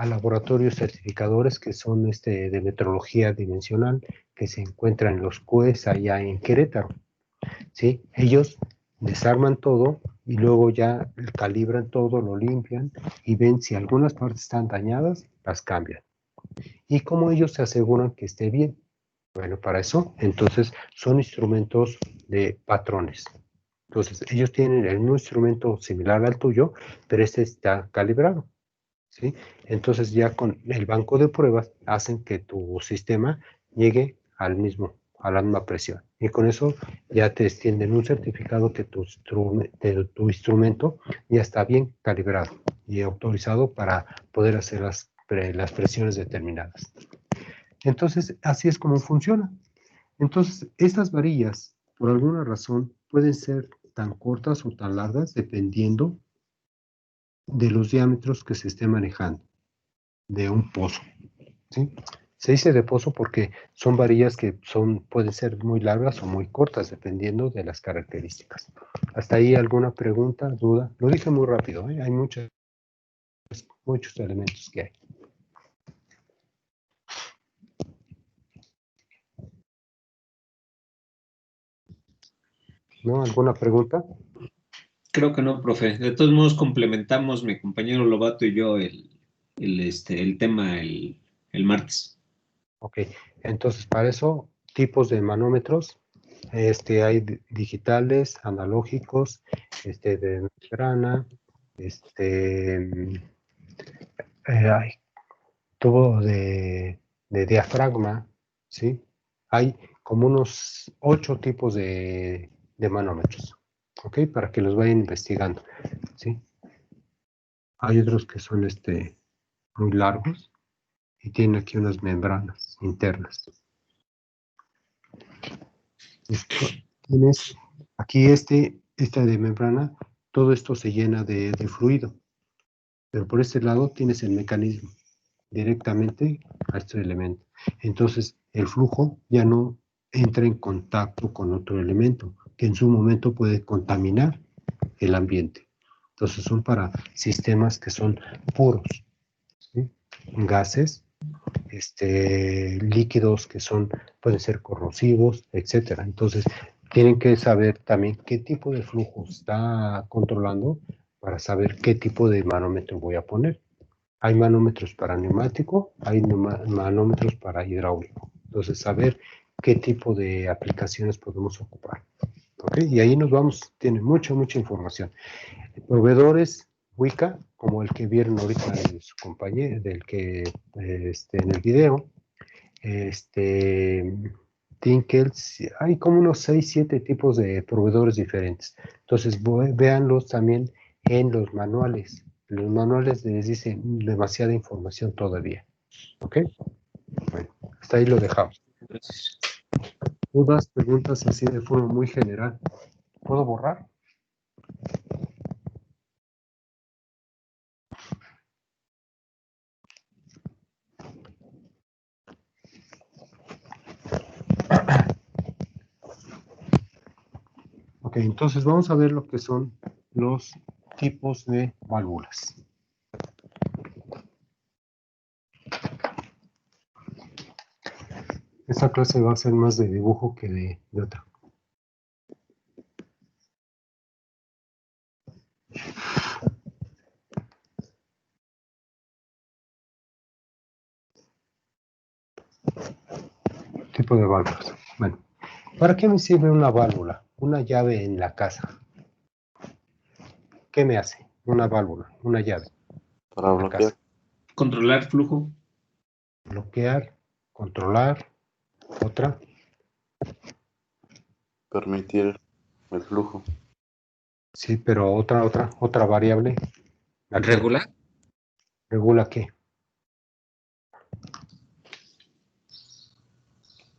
laboratorios certificadores que son de metrología dimensional que se encuentran en los CUES allá en Querétaro. ¿Sí? Ellos desarman todo y luego ya calibran todo, lo limpian y ven si algunas partes están dañadas, las cambian. Y como ellos se aseguran que esté bien. Bueno, para eso, entonces, son instrumentos de patrones. Entonces, ellos tienen el mismo instrumento similar al tuyo, pero este está calibrado. ¿Sí? Entonces, ya con el banco de pruebas, hacen que tu sistema llegue a la misma presión. Y con eso ya te extienden un certificado que tu instrumento ya está bien calibrado y autorizado para poder hacer las presiones determinadas. Entonces, así es como funciona. Entonces, estas varillas, por alguna razón, pueden ser tan cortas o tan largas dependiendo de los diámetros que se esté manejando de un pozo. ¿Sí? Se dice de pozo porque son varillas que pueden ser muy largas o muy cortas, dependiendo de las características. ¿Hasta ahí alguna pregunta, duda? Lo dije muy rápido, ¿eh? Hay muchos elementos que hay. ¿No? ¿Alguna pregunta? Creo que no, profe. De todos modos, complementamos mi compañero Lobato y yo el tema el martes. Ok, entonces para eso, tipos de manómetros, hay digitales, analógicos, de membrana, hay tubo de diafragma, ¿sí? Hay como unos 8 tipos de manómetros, ¿ok? Para que los vayan investigando, ¿sí? Hay otros que son muy largos y tienen aquí unas membranas internas. Tienes aquí esta de membrana, todo esto se llena de fluido, pero por este lado tienes el mecanismo directamente a este elemento. Entonces, el flujo ya no entra en contacto con otro elemento que en su momento puede contaminar el ambiente. Entonces, son para sistemas que son puros, ¿sí? Gases, líquidos que pueden ser corrosivos, etcétera. Entonces, tienen que saber también qué tipo de flujo está controlando para saber qué tipo de manómetro voy a poner. Hay manómetros para neumático, hay manómetros para hidráulico. Entonces, saber qué tipo de aplicaciones podemos ocupar. ¿Ok? Y ahí nos vamos, tiene mucha información. Proveedores Wicca, como el que vieron ahorita en su compañero, en el video, Tinkels, hay como unos 6, 7 tipos de proveedores diferentes. Entonces, véanlos también en los manuales. Los manuales les dicen demasiada información todavía. ¿Ok? Bueno, hasta ahí lo dejamos. Gracias. Dudas, preguntas así de forma muy general. ¿Puedo borrar? Ok, entonces vamos a ver lo que son los tipos de válvulas. Esta clase va a ser más de dibujo que de otra. tipo de válvulas. Bueno, ¿para qué me sirve una válvula? Una llave en la casa. ¿Qué me hace? Una válvula, una llave. Para bloquear. Controlar flujo. Bloquear, controlar, otra. Permitir el flujo. Sí, pero otra variable. ¿Regular? ¿Regula qué?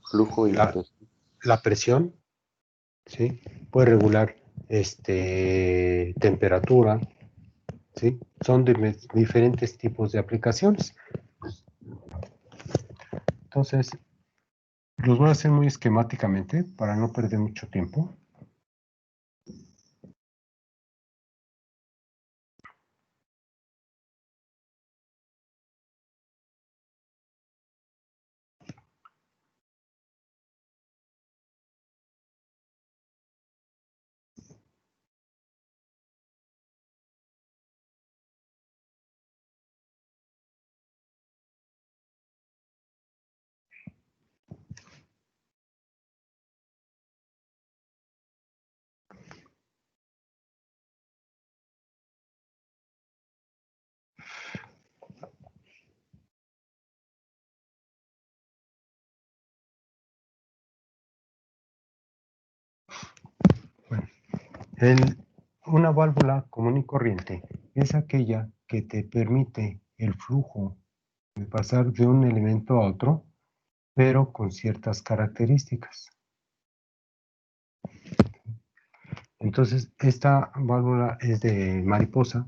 Flujo y presión. La presión, ¿sí? Puede regular temperatura, ¿sí? Son diferentes tipos de aplicaciones. Entonces, los voy a hacer muy esquemáticamente para no perder mucho tiempo. Una válvula común y corriente es aquella que te permite el flujo de pasar de un elemento a otro, pero con ciertas características. Entonces, esta válvula es de mariposa.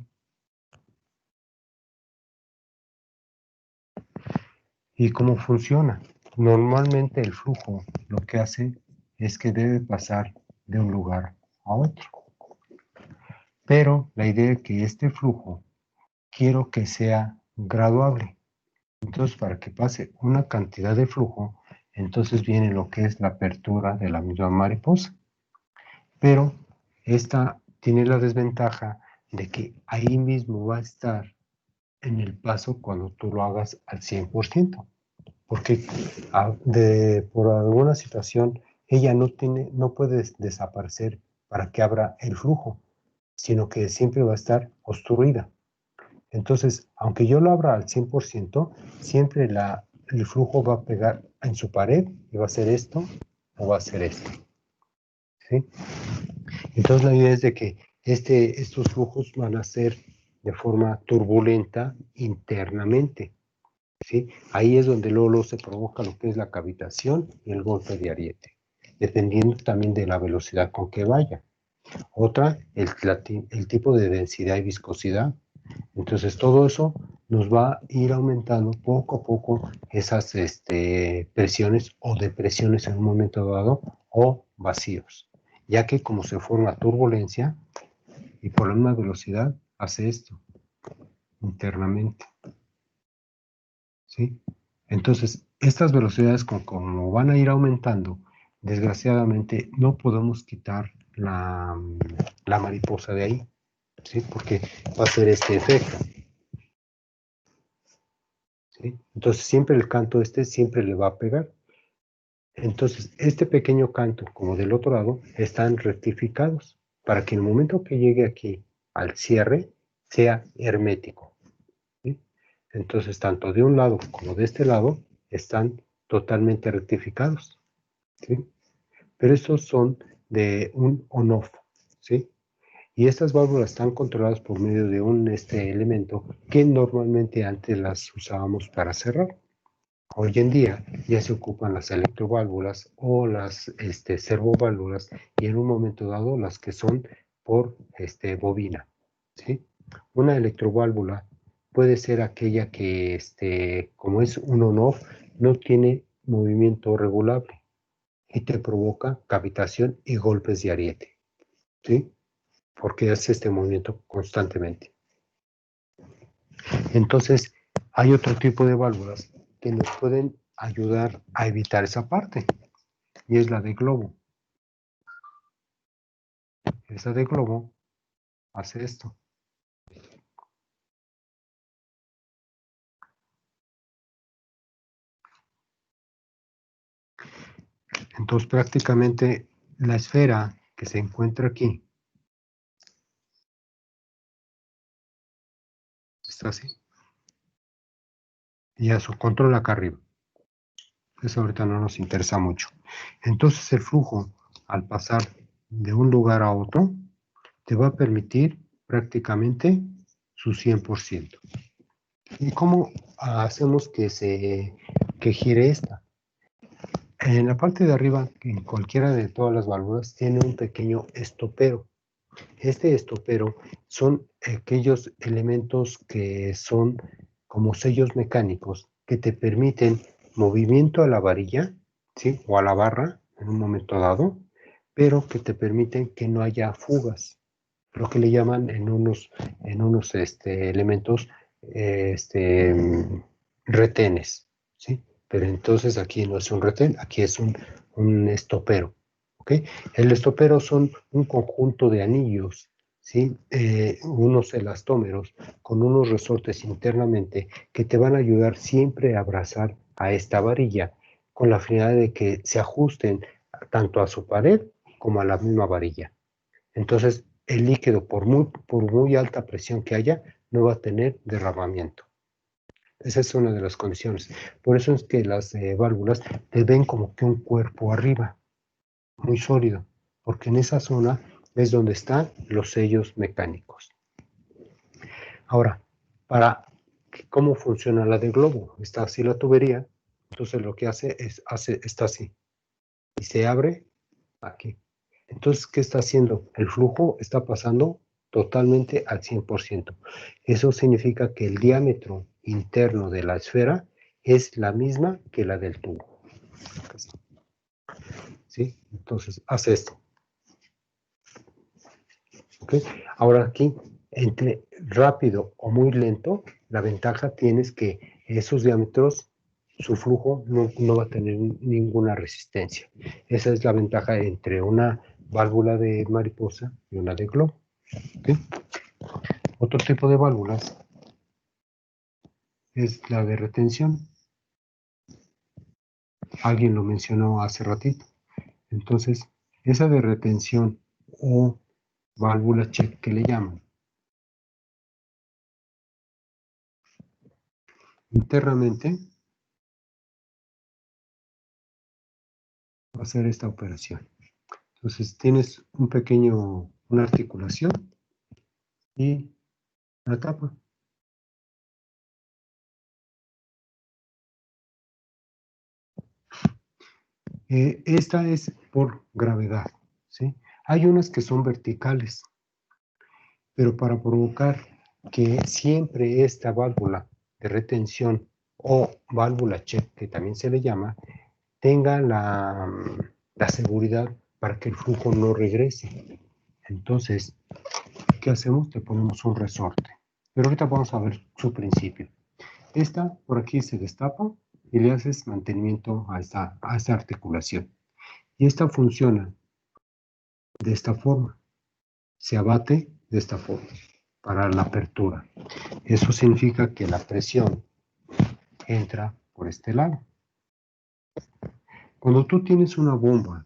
¿Y cómo funciona? Normalmente el flujo lo que hace es que debe pasar de un lugar a otro. Pero la idea es que este flujo quiero que sea graduable. Entonces, para que pase una cantidad de flujo, entonces viene lo que es la apertura de la misma mariposa. Pero esta tiene la desventaja de que ahí mismo va a estar en el paso cuando tú lo hagas al 100%. Porque por alguna situación ella no puede desaparecer para que abra el flujo, sino que siempre va a estar obstruida. Entonces, aunque yo lo abra al 100%, siempre el flujo va a pegar en su pared y va a ser esto o va a ser esto. ¿Sí? Entonces, la idea es de que estos flujos van a ser de forma turbulenta internamente. ¿Sí? Ahí es donde luego se provoca lo que es la cavitación y el golpe de ariete, dependiendo también de la velocidad con que vaya. Otra, el tipo de densidad y viscosidad. Entonces todo eso nos va a ir aumentando poco a poco esas presiones o depresiones en un momento dado o vacíos, ya que como se forma turbulencia y por la misma velocidad hace esto internamente. ¿Sí? Entonces, estas velocidades como van a ir aumentando, desgraciadamente no podemos quitar la mariposa de ahí, ¿sí? Porque va a ser este efecto. ¿Sí? Entonces, siempre el canto siempre le va a pegar. Entonces, este pequeño canto, como del otro lado, están rectificados para que en el momento que llegue aquí al cierre, sea hermético. ¿Sí? Entonces, tanto de un lado como de este lado, están totalmente rectificados, ¿sí? Pero estos son de un on-off, ¿sí? Y estas válvulas están controladas por medio de un elemento que normalmente antes las usábamos para cerrar. Hoy en día ya se ocupan las electroválvulas o las servoválvulas y en un momento dado las que son por bobina, ¿sí? Una electroválvula puede ser aquella que, como es un on-off, no tiene movimiento regulable y te provoca cavitación y golpes de ariete, ¿sí? Porque hace este movimiento constantemente. Entonces, hay otro tipo de válvulas que nos pueden ayudar a evitar esa parte, y es la de globo. Esa de globo hace esto. Entonces prácticamente la esfera que se encuentra aquí está así. Y a su control acá arriba. Eso ahorita no nos interesa mucho. Entonces el flujo, al pasar de un lugar a otro, te va a permitir prácticamente su 100%. ¿Y cómo hacemos que gire esta? En la parte de arriba, en cualquiera de todas las válvulas, tiene un pequeño estopero. Este estopero son aquellos elementos que son como sellos mecánicos que te permiten movimiento a la varilla, ¿sí? O a la barra en un momento dado, pero que te permiten que no haya fugas, lo que le llaman en unos elementos retenes, ¿sí? Pero entonces aquí no es un retén, aquí es un estopero, ¿ok? El estopero son un conjunto de anillos, ¿sí? Unos elastómeros con unos resortes internamente que te van a ayudar siempre a abrazar a esta varilla con la finalidad de que se ajusten tanto a su pared como a la misma varilla. Entonces, el líquido, por muy alta presión que haya, no va a tener derramamiento. Esa es una de las condiciones. Por eso es que las válvulas te ven como que un cuerpo arriba, muy sólido, porque en esa zona es donde están los sellos mecánicos. Ahora, ¿cómo funciona la de globo? Está así la tubería, entonces lo que hace es, está así, y se abre aquí. Entonces, ¿qué está haciendo? El flujo está pasando totalmente al 100%. Eso significa que el diámetro interno de la esfera es la misma que la del tubo. ¿Sí? Entonces, hace esto. ¿Ok? Ahora aquí, entre rápido o muy lento, la ventaja tienes que esos diámetros, su flujo no va a tener ninguna resistencia. Esa es la ventaja entre una válvula de mariposa y una de globo. ¿Okay? Otro tipo de válvulas es la de retención. Alguien lo mencionó hace ratito. Entonces, esa de retención o válvula check que le llaman, internamente va a hacer esta operación. Entonces, tienes una articulación y la tapa. Esta es por gravedad, ¿sí? Hay unas que son verticales, pero para provocar que siempre esta válvula de retención o válvula check, que también se le llama, tenga la seguridad para que el flujo no regrese. Entonces, ¿qué hacemos? Le ponemos un resorte. Pero ahorita vamos a ver su principio. Esta por aquí se destapa y le haces mantenimiento a esta articulación. Y esta funciona de esta forma. Se abate de esta forma para la apertura. Eso significa que la presión entra por este lado. Cuando tú tienes una bomba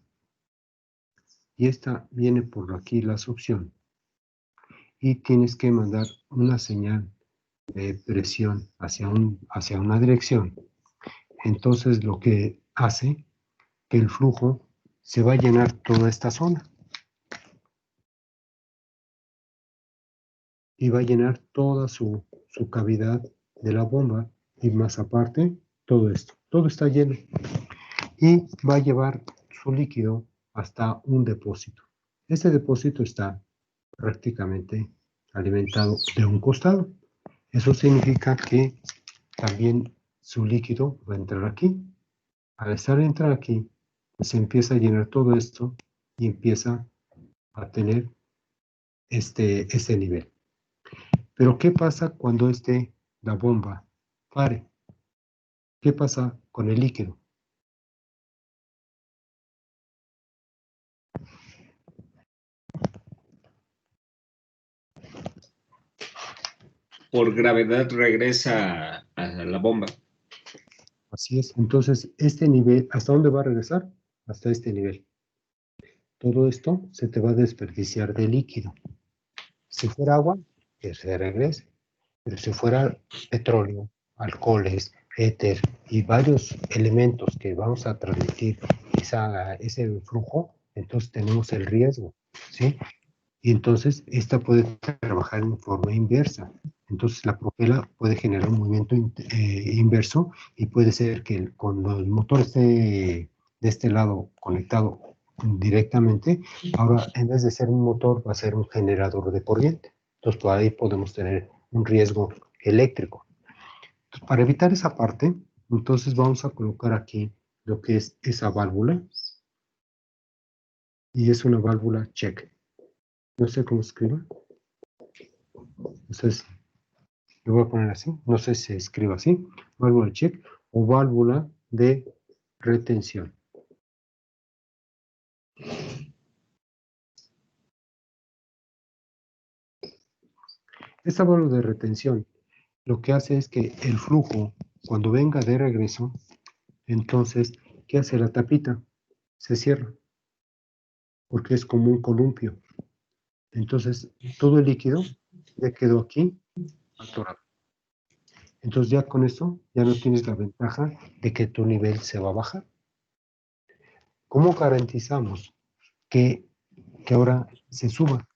y esta viene por aquí la succión y tienes que mandar una señal de presión hacia una dirección, entonces lo que hace que el flujo se va a llenar toda esta zona y va a llenar toda su cavidad de la bomba y más aparte todo esto, todo está lleno y va a llevar su líquido hasta un depósito. Este depósito está prácticamente alimentado de un costado. Eso significa que también su líquido va a entrar aquí. Al entrar aquí, se empieza a llenar todo esto y empieza a tener este nivel. Pero ¿qué pasa cuando la bomba pare? ¿Qué pasa con el líquido? Por gravedad regresa a la bomba. Así es. Entonces, este nivel, ¿hasta dónde va a regresar? hasta este nivel. Todo esto se te va a desperdiciar de líquido. Si fuera agua, que se regrese. Pero si fuera petróleo, alcoholes, éter y varios elementos que vamos a transmitir ese flujo, entonces tenemos el riesgo, ¿sí? Y entonces esta puede trabajar en forma inversa. Entonces la propela puede generar un movimiento inverso y puede ser que cuando el motor esté de este lado conectado directamente, ahora en vez de ser un motor va a ser un generador de corriente. Entonces por ahí podemos tener un riesgo eléctrico. Entonces, para evitar esa parte, entonces vamos a colocar aquí lo que es esa válvula y es una válvula check. No sé cómo se escribe. Entonces, lo voy a poner así. No sé si se escribe así. Válvula check o válvula de retención. Esta válvula de retención lo que hace es que el flujo, cuando venga de regreso, entonces, ¿qué hace la tapita? Se cierra, porque es como un columpio. Entonces, todo el líquido ya quedó aquí atorado. Entonces, ya con esto, ya no tienes la ventaja de que tu nivel se va a bajar. ¿Cómo garantizamos que ahora se suba?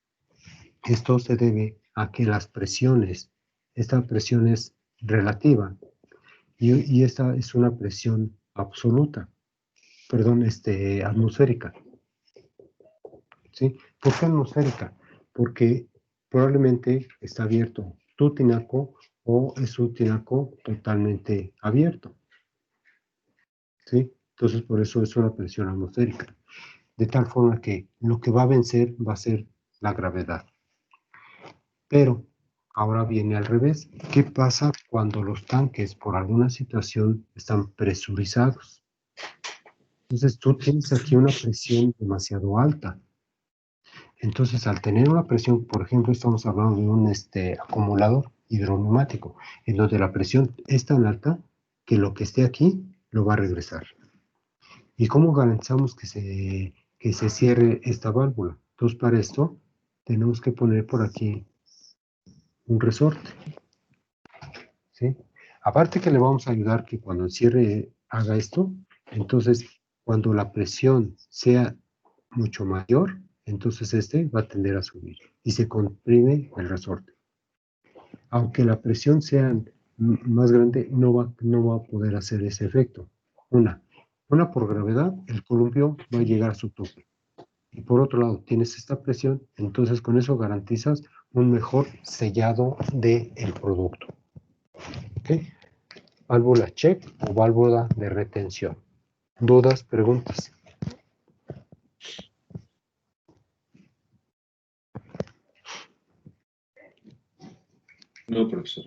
Esto se debe a que las presiones, esta presión es relativa y esta es una presión absoluta, perdón, atmosférica. ¿Sí? ¿Por qué atmosférica? Porque probablemente está abierto tu tinaco o es un tinaco totalmente abierto. ¿Sí? Entonces por eso es una presión atmosférica. De tal forma que lo que va a vencer va a ser la gravedad. Pero ahora viene al revés. ¿Qué pasa cuando los tanques por alguna situación están presurizados? Entonces tú tienes aquí una presión demasiado alta. Entonces al tener una presión, por ejemplo, estamos hablando de un acumulador hidroneumático, en donde la presión es tan alta que lo que esté aquí lo va a regresar. ¿Y cómo garantizamos que se cierre esta válvula? Entonces para esto tenemos que poner por aquí un resorte, ¿sí? Aparte que le vamos a ayudar que cuando el cierre haga esto, entonces cuando la presión sea mucho mayor, entonces va a tender a subir y se comprime el resorte. Aunque la presión sea más grande, no va a poder hacer ese efecto. Una por gravedad, el columpio va a llegar a su tope. Y por otro lado, tienes esta presión, entonces con eso garantizas un mejor sellado del producto. ¿Ok? Válvula check o válvula de retención. ¿Dudas, preguntas? No, profesor.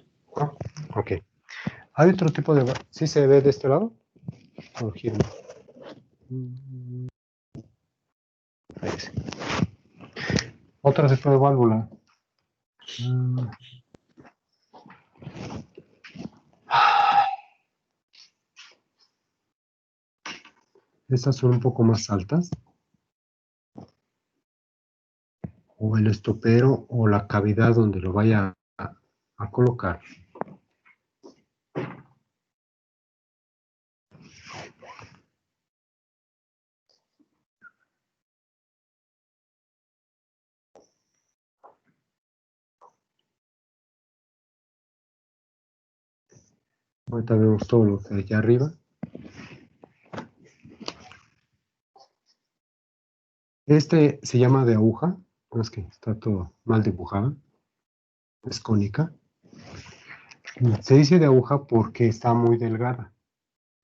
Ok. ¿Hay otro tipo de... ¿Sí se ve de este lado? O giro. Ahí sí. Otro tipo de válvula. Estas son un poco más altas. O el estopero o la cavidad donde lo vaya a colocar. Ahorita vemos todo lo que hay allá arriba. Este se llama de aguja, no es que está todo mal dibujado, es cónica. Se dice de aguja porque está muy delgada,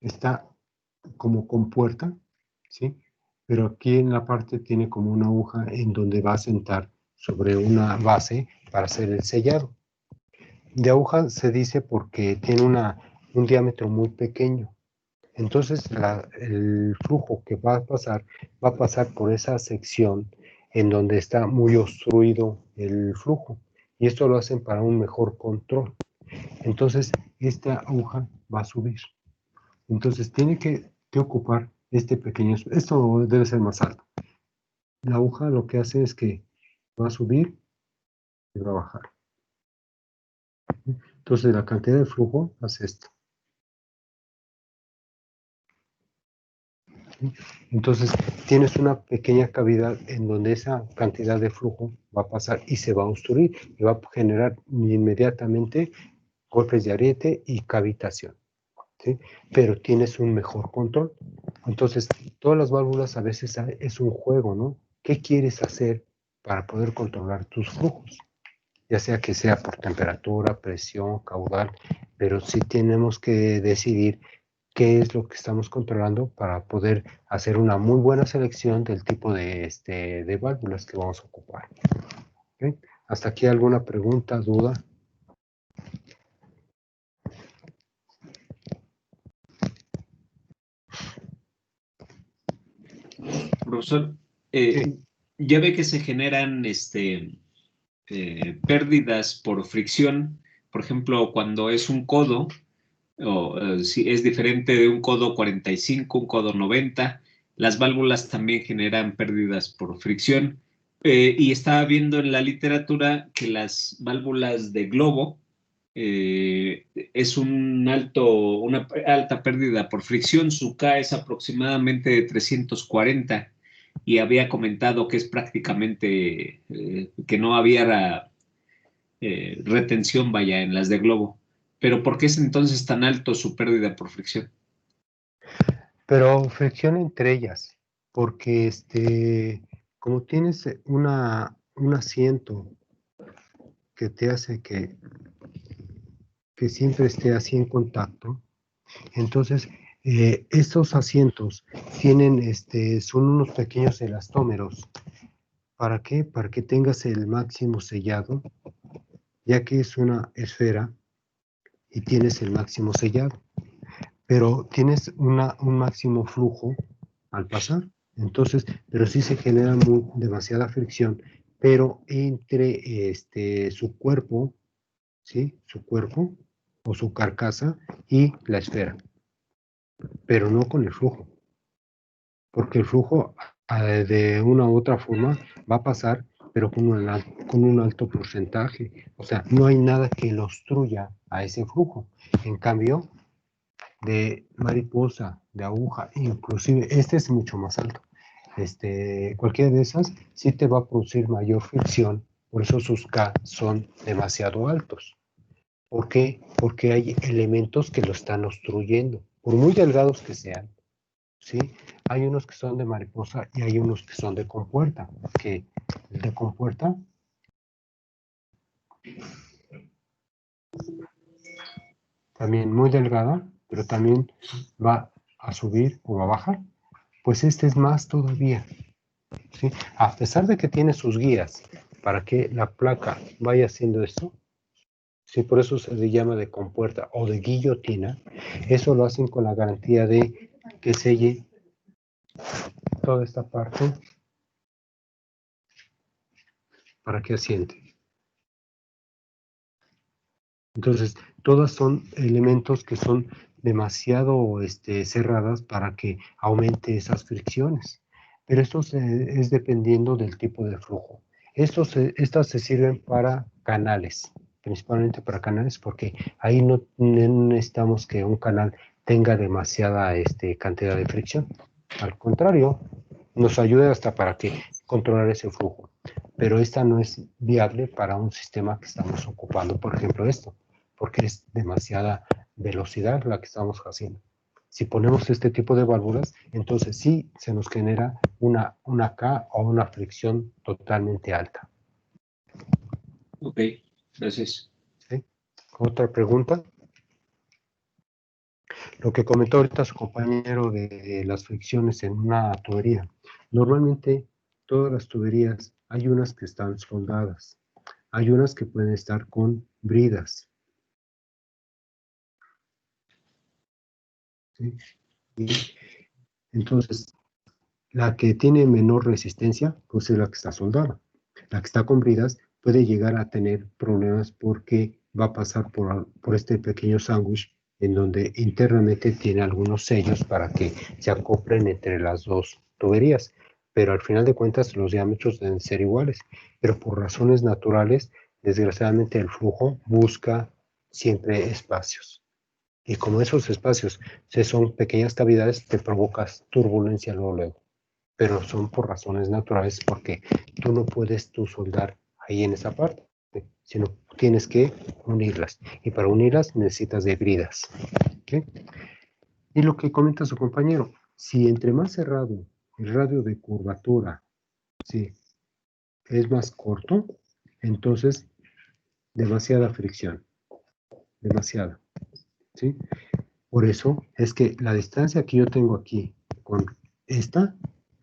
está como con puerta, ¿sí? Pero aquí en la parte tiene como una aguja en donde va a sentar sobre una base para hacer el sellado. De aguja se dice porque tiene un diámetro muy pequeño. Entonces el flujo que va a pasar por esa sección en donde está muy obstruido el flujo. Y esto lo hacen para un mejor control. Entonces esta aguja va a subir. Entonces tiene que ocupar esto debe ser más alto. La aguja lo que hace es que va a subir y va a bajar. Entonces la cantidad de flujo hace esto. Entonces tienes una pequeña cavidad en donde esa cantidad de flujo va a pasar y se va a obstruir y va a generar inmediatamente golpes de ariete y cavitación, ¿sí? Pero tienes un mejor control. Entonces, todas las válvulas a veces es un juego, ¿no? ¿Qué quieres hacer para poder controlar tus flujos? Ya sea que sea por temperatura, presión, caudal, pero sí tenemos que decidir qué es lo que estamos controlando para poder hacer una muy buena selección del tipo de válvulas que vamos a ocupar. ¿Okay? ¿Hasta aquí alguna pregunta, duda? Profesor, ya ve que se generan pérdidas por fricción, por ejemplo, cuando es un codo, o si es diferente de un codo 45, un codo 90, las válvulas también generan pérdidas por fricción. Y estaba viendo en la literatura que las válvulas de globo es una alta pérdida por fricción. Su K es aproximadamente de 340 y había comentado que es prácticamente que no había retención, vaya, en las de globo. Pero ¿por qué es entonces tan alto su pérdida por fricción? Pero fricción entre ellas, porque como tienes un asiento que te hace que siempre esté así en contacto, entonces estos asientos tienen, son unos pequeños elastómeros. ¿Para qué? Para que tengas el máximo sellado, ya que es una esfera y tienes el máximo sellado, pero tienes un máximo flujo al pasar. Entonces, pero sí se genera demasiada fricción, pero entre su cuerpo, ¿sí? Su cuerpo o su carcasa y la esfera, pero no con el flujo, porque el flujo de una u otra forma va a pasar, pero con un alto porcentaje. O sea, no hay nada que lo obstruya a ese flujo. En cambio, de mariposa, de aguja, inclusive este es mucho más alto. Cualquiera de esas sí te va a producir mayor fricción, por eso sus K son demasiado altos. ¿Por qué? Porque hay elementos que lo están obstruyendo, por muy delgados que sean, ¿sí? Hay unos que son de mariposa y hay unos que son de compuerta, que el de compuerta también muy delgada, pero también va a subir o a bajar, pues este es más todavía, ¿sí? A pesar de que tiene sus guías para que la placa vaya haciendo esto, sí, por eso se le llama de compuerta o de guillotina. Eso lo hacen con la garantía de que selle toda esta parte para que asiente. Entonces, todas son elementos que son demasiado cerradas para que aumente esas fricciones. Pero esto es dependiendo del tipo de flujo. Estas se sirven para canales, principalmente para canales, porque ahí no necesitamos que un canal tenga demasiada cantidad de fricción. Al contrario, nos ayuda hasta para que controlar ese flujo. Pero esta no es viable para un sistema que estamos ocupando, por ejemplo esto, porque es demasiada velocidad la que estamos haciendo. Si ponemos este tipo de válvulas, entonces sí se nos genera una K o una fricción totalmente alta. Ok, gracias. ¿Sí? ¿Otra pregunta? Lo que comentó ahorita su compañero de las fricciones en una tubería. Normalmente todas las tuberías hay unas que están soldadas, hay unas que pueden estar con bridas. ¿Sí? Y entonces, la que tiene menor resistencia, pues es la que está soldada. La que está con bridas puede llegar a tener problemas porque va a pasar por este pequeño sándwich en donde internamente tiene algunos sellos para que se acoplen entre las dos tuberías, pero al final de cuentas los diámetros deben ser iguales, pero por razones naturales, desgraciadamente el flujo busca siempre espacios. Y como esos espacios son pequeñas cavidades, te provocas turbulencia luego. Pero son por razones naturales porque tú no puedes soldar ahí en esa parte, sino tienes que unirlas. Y para unirlas necesitas de bridas. ¿Okay? Y lo que comenta su compañero, si entre más cerrado el radio de curvatura, ¿sí?, es más corto, entonces demasiada fricción. Demasiada. ¿Sí? Por eso es que la distancia que yo tengo aquí con esta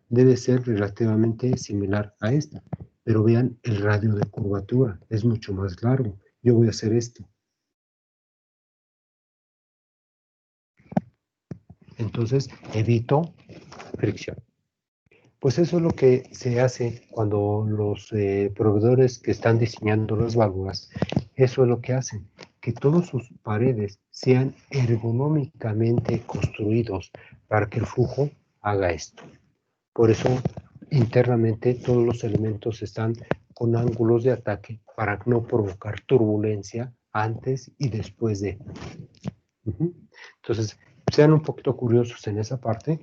debe ser relativamente similar a esta. Pero vean el radio de curvatura, es mucho más largo. Yo voy a hacer esto. Entonces evito fricción. Pues eso es lo que se hace cuando los proveedores que están diseñando las válvulas, eso es lo que hacen, que todas sus paredes sean ergonómicamente construidos para que el flujo haga esto. Por eso internamente todos los elementos están con ángulos de ataque para no provocar turbulencia antes y después de. Entonces, sean un poquito curiosos en esa parte,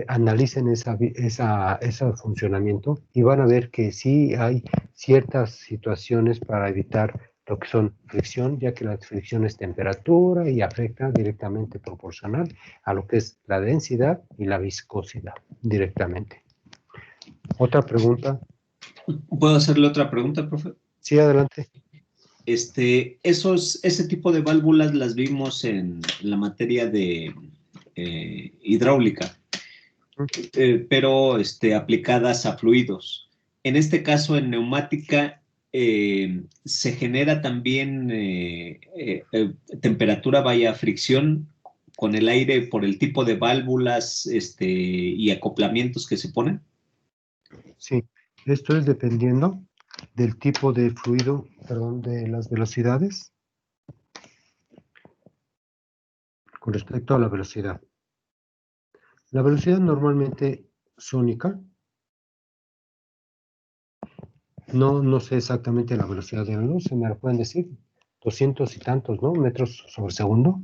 analicen ese funcionamiento y van a ver que sí hay ciertas situaciones para evitar lo que son fricción, ya que la fricción es temperatura y afecta directamente proporcional a lo que es la densidad y la viscosidad directamente. ¿Otra pregunta? ¿Puedo hacerle otra pregunta, profe? Sí, adelante. Ese tipo de válvulas las vimos en la materia de hidráulica, pero aplicadas a fluidos. En este caso, en neumática, se genera también temperatura, fricción con el aire por el tipo de válvulas y acoplamientos que se ponen. Sí, esto es dependiendo del tipo de fluido, de las velocidades, con respecto a la velocidad. La velocidad normalmente sónica, no sé exactamente la velocidad de la luz, se me la pueden decir, 200 y tantos, ¿no?, metros sobre segundo.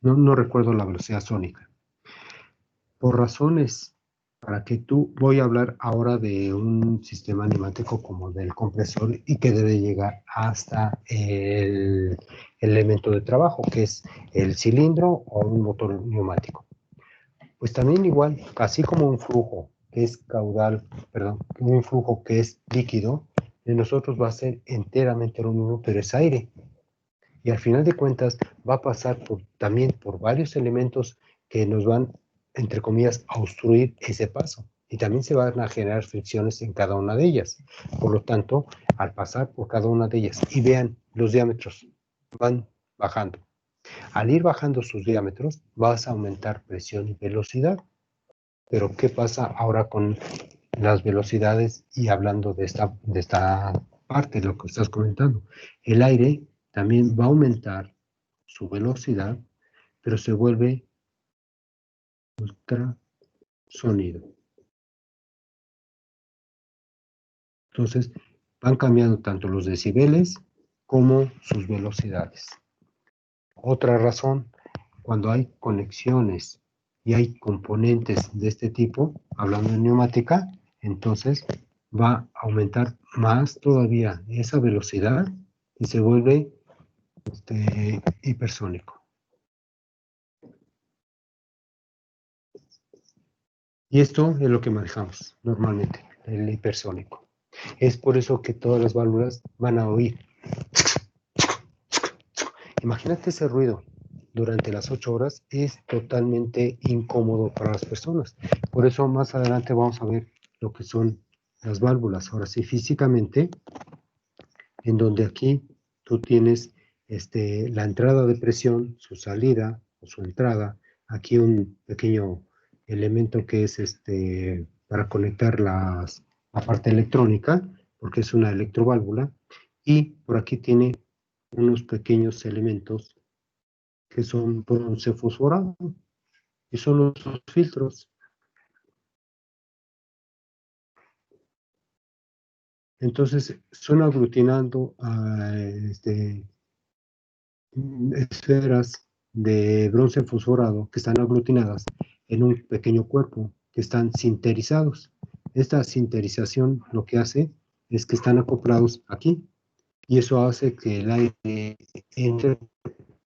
No recuerdo la velocidad sónica. Por razones, para que voy a hablar ahora de un sistema neumático como del compresor y que debe llegar hasta el elemento de trabajo, que es el cilindro o un motor neumático. Pues también igual, así como un flujo que es un flujo que es líquido, de nosotros va a ser enteramente lo mismo, pero es aire. Y al final de cuentas va a pasar también por varios elementos que nos van, entre comillas, a obstruir ese paso. Y también se van a generar fricciones en cada una de ellas. Por lo tanto, al pasar por cada una de ellas, y vean, los diámetros van bajando. Al ir bajando sus diámetros, vas a aumentar presión y velocidad. Pero, ¿qué pasa ahora con las velocidades? Y hablando de esta parte, de lo que estás comentando. El aire también va a aumentar su velocidad, pero se vuelve ultrasonido. Entonces, van cambiando tanto los decibeles como sus velocidades. Otra razón, cuando hay conexiones y hay componentes de este tipo, hablando de neumática, entonces va a aumentar más todavía esa velocidad y se vuelve hipersónico. Y esto es lo que manejamos normalmente, el hipersónico. Es por eso que todas las válvulas van a oír. Imagínate ese ruido durante las 8 horas, es totalmente incómodo para las personas. Por eso más adelante vamos a ver lo que son las válvulas. Ahora sí, físicamente, en donde aquí tú tienes la entrada de presión, su salida o su entrada, aquí un pequeño elemento que es para conectar la parte electrónica, porque es una electroválvula, y por aquí tiene unos pequeños elementos que son bronce fosforado y son los filtros. Entonces, son aglutinando a esferas de bronce fosforado que están aglutinadas en un pequeño cuerpo, que están sinterizados. Esta sinterización lo que hace es que están acoplados aquí, y eso hace que el aire entre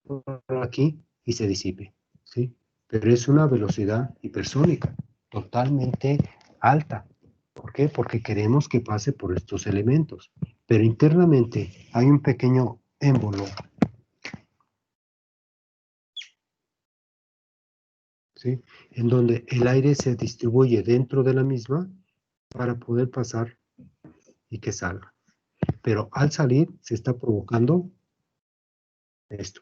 por aquí y se disipe, ¿sí? Pero es una velocidad hipersónica, totalmente alta. ¿Por qué? Porque queremos que pase por estos elementos. Pero internamente hay un pequeño émbolo, ¿sí? En donde el aire se distribuye dentro de la misma para poder pasar y que salga. Pero al salir se está provocando esto,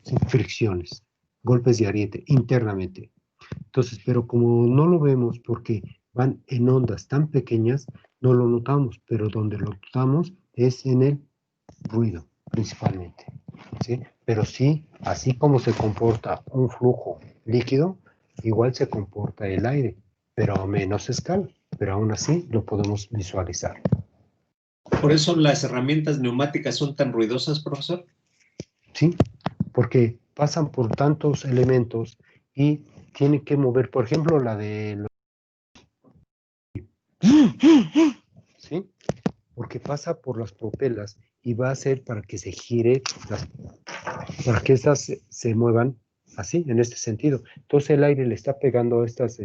¿sí? Fricciones, golpes de ariete internamente. Entonces, pero como no lo vemos porque van en ondas tan pequeñas, no lo notamos, pero donde lo notamos es en el ruido, principalmente, ¿sí? Pero sí, así como se comporta un flujo líquido, igual se comporta el aire, pero a menos escala, pero aún así lo podemos visualizar. ¿Por eso las herramientas neumáticas son tan ruidosas, profesor? Sí, porque pasan por tantos elementos y tienen que mover, por ejemplo, la de... ¿Sí? Porque pasa por las propelas y va a ser para que se gire, para que estas se muevan así, en este sentido. Entonces el aire le está pegando a estas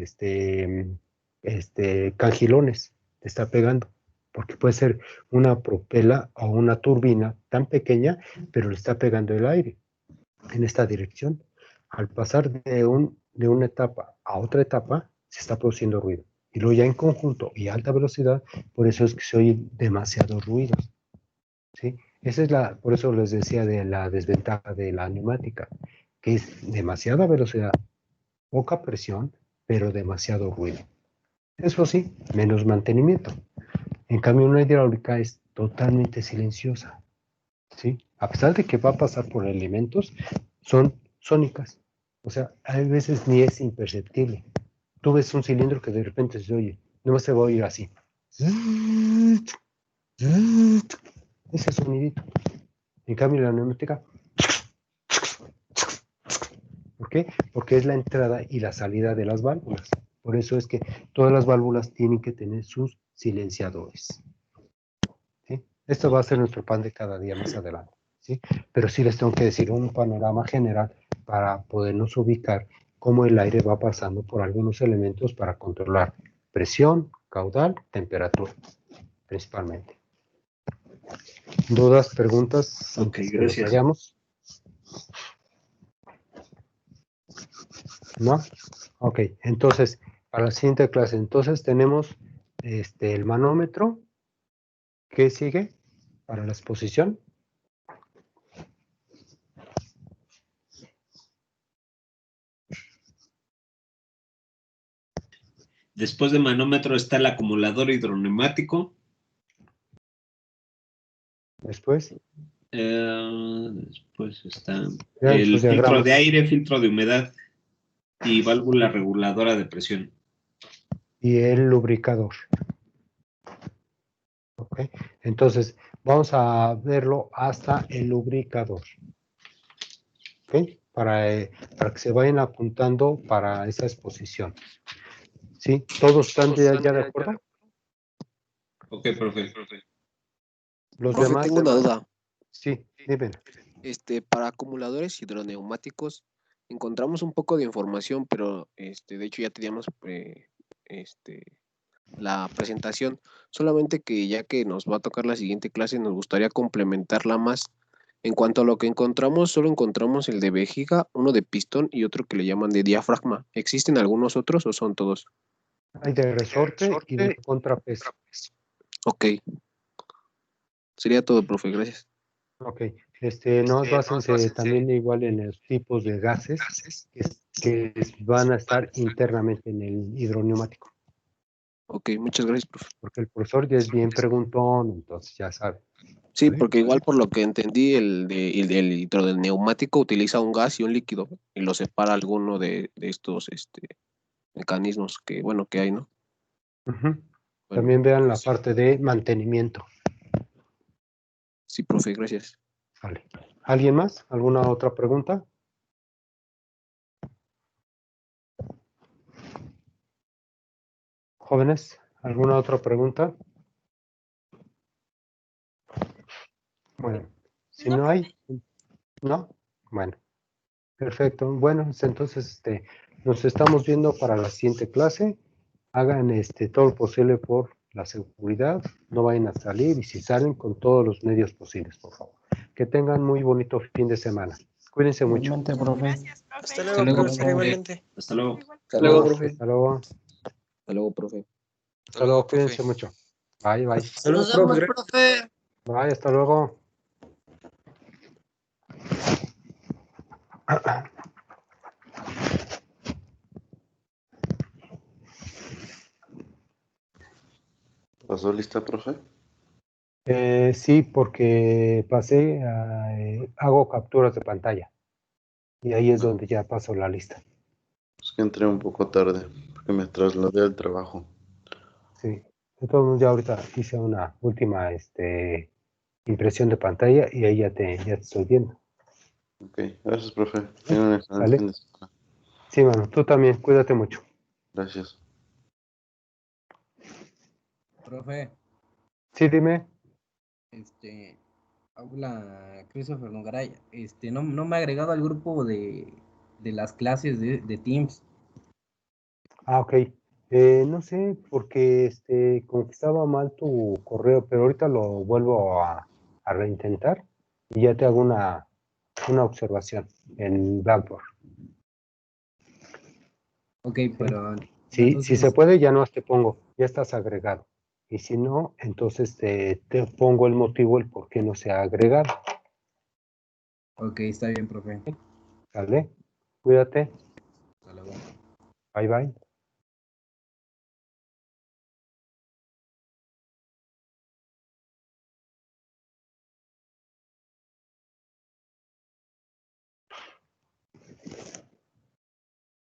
cangilones, le está pegando, porque puede ser una propela o una turbina tan pequeña, pero le está pegando el aire en esta dirección. Al pasar de una etapa a otra etapa, se está produciendo ruido. Y luego ya en conjunto y a alta velocidad, por eso es que se oyen demasiados ruidos, ¿sí? Por eso les decía de la desventaja de la neumática, que es demasiada velocidad, poca presión, pero demasiado ruido. Eso sí, menos mantenimiento. En cambio, una hidráulica es totalmente silenciosa, ¿sí? A pesar de que va a pasar por elementos, son sónicas. O sea, a veces ni es imperceptible. Tú ves un cilindro que de repente se oye, no se va a oír así. Ese sonidito. En cambio, la neumática, ¿por qué? Porque es la entrada y la salida de las válvulas. Por eso es que todas las válvulas tienen que tener sus silenciadores, ¿sí? Esto va a ser nuestro pan de cada día más adelante, ¿sí? Pero sí les tengo que decir un panorama general para podernos ubicar cómo el aire va pasando por algunos elementos para controlar presión, caudal, temperatura, principalmente. ¿Dudas, preguntas? Ok, gracias. ¿Vayamos? ¿No? Ok, entonces, para la siguiente clase, entonces tenemos el manómetro. ¿Qué sigue para la exposición? Después de manómetro está el acumulador hidroneumático. Después. Después está Vean el sus filtro diagramas. de aire, filtro de humedad y válvula reguladora de presión. Y el lubricador. Ok, entonces vamos a verlo hasta el lubricador. Ok, para que se vayan apuntando para esa exposición. ¿Sí? ¿Todos están ya de acuerdo? Ok, profe. Los Profe, demás. tengo una duda. Sí, dime. Para acumuladores hidroneumáticos encontramos un poco de información, pero de hecho ya teníamos la presentación, solamente que ya que nos va a tocar la siguiente clase nos gustaría complementarla más. En cuanto a lo que encontramos, solo encontramos el de vejiga, uno de pistón y otro que le llaman de diafragma. ¿Existen algunos otros o son todos? Hay de resorte y de contrapeso. Ok. Sería todo, profe, gracias. Ok, no básense también igual en los tipos de gases que van a estar internamente en el hidroneumático. Ok, muchas gracias, profe. Porque el profesor ya es bien preguntón, entonces ya sabe. Sí, ¿Vale? porque igual por lo que entendí, el litro del neumático utiliza un gas y un líquido y lo separa alguno de estos mecanismos que hay, ¿no? Ujú. Bueno, También vean la pues, parte de mantenimiento. sí, profe, gracias. Vale. ¿Alguien más? ¿Alguna otra pregunta? Jóvenes, ¿alguna otra pregunta? Bueno, si no hay, ¿no? Bueno, perfecto. Bueno, entonces nos estamos viendo para la siguiente clase. Hagan todo lo posible por la seguridad, no vayan a salir y si salen con todos los medios posibles, por favor. Que tengan muy bonito fin de semana. Cuídense mucho. Igualmente, profe. Gracias, profe. Hasta Hasta luego, luego, profesor, profe. igualmente. Hasta luego. Hasta luego, profe. Hasta luego. Hasta luego, profe. Hasta luego, cuídense mucho. Bye, bye. Hasta luego, Nos vemos, profe. profe. Bye, hasta luego. ¿Pasó lista, profe? Sí, porque hago capturas de pantalla y ahí es No, donde ya paso la lista. es que entré un poco tarde porque me trasladé al trabajo. Sí. De todos modos, ya ahorita hice una última impresión de pantalla y ahí ya te estoy viendo. Ok, gracias, profe. Tengan un excelente ¿Sale? fin de semana. Sí, mano, tú también, cuídate mucho. Gracias. Profe, Sí, dime. habla Christopher Nogaray. No me ha agregado al grupo de las clases de Teams. Ah, ok. No sé, porque como que estaba mal tu correo, pero ahorita lo vuelvo a reintentar y ya te hago una observación en Blackboard. Ok, ¿Sí? pero Si se entonces, puede, ya no te pongo, ya estás agregado. Y si no, entonces te pongo el motivo, el por qué no se ha agregado. ok, está bien, profe. ¿Sale? Cuídate. Hasta luego. Bye, bye.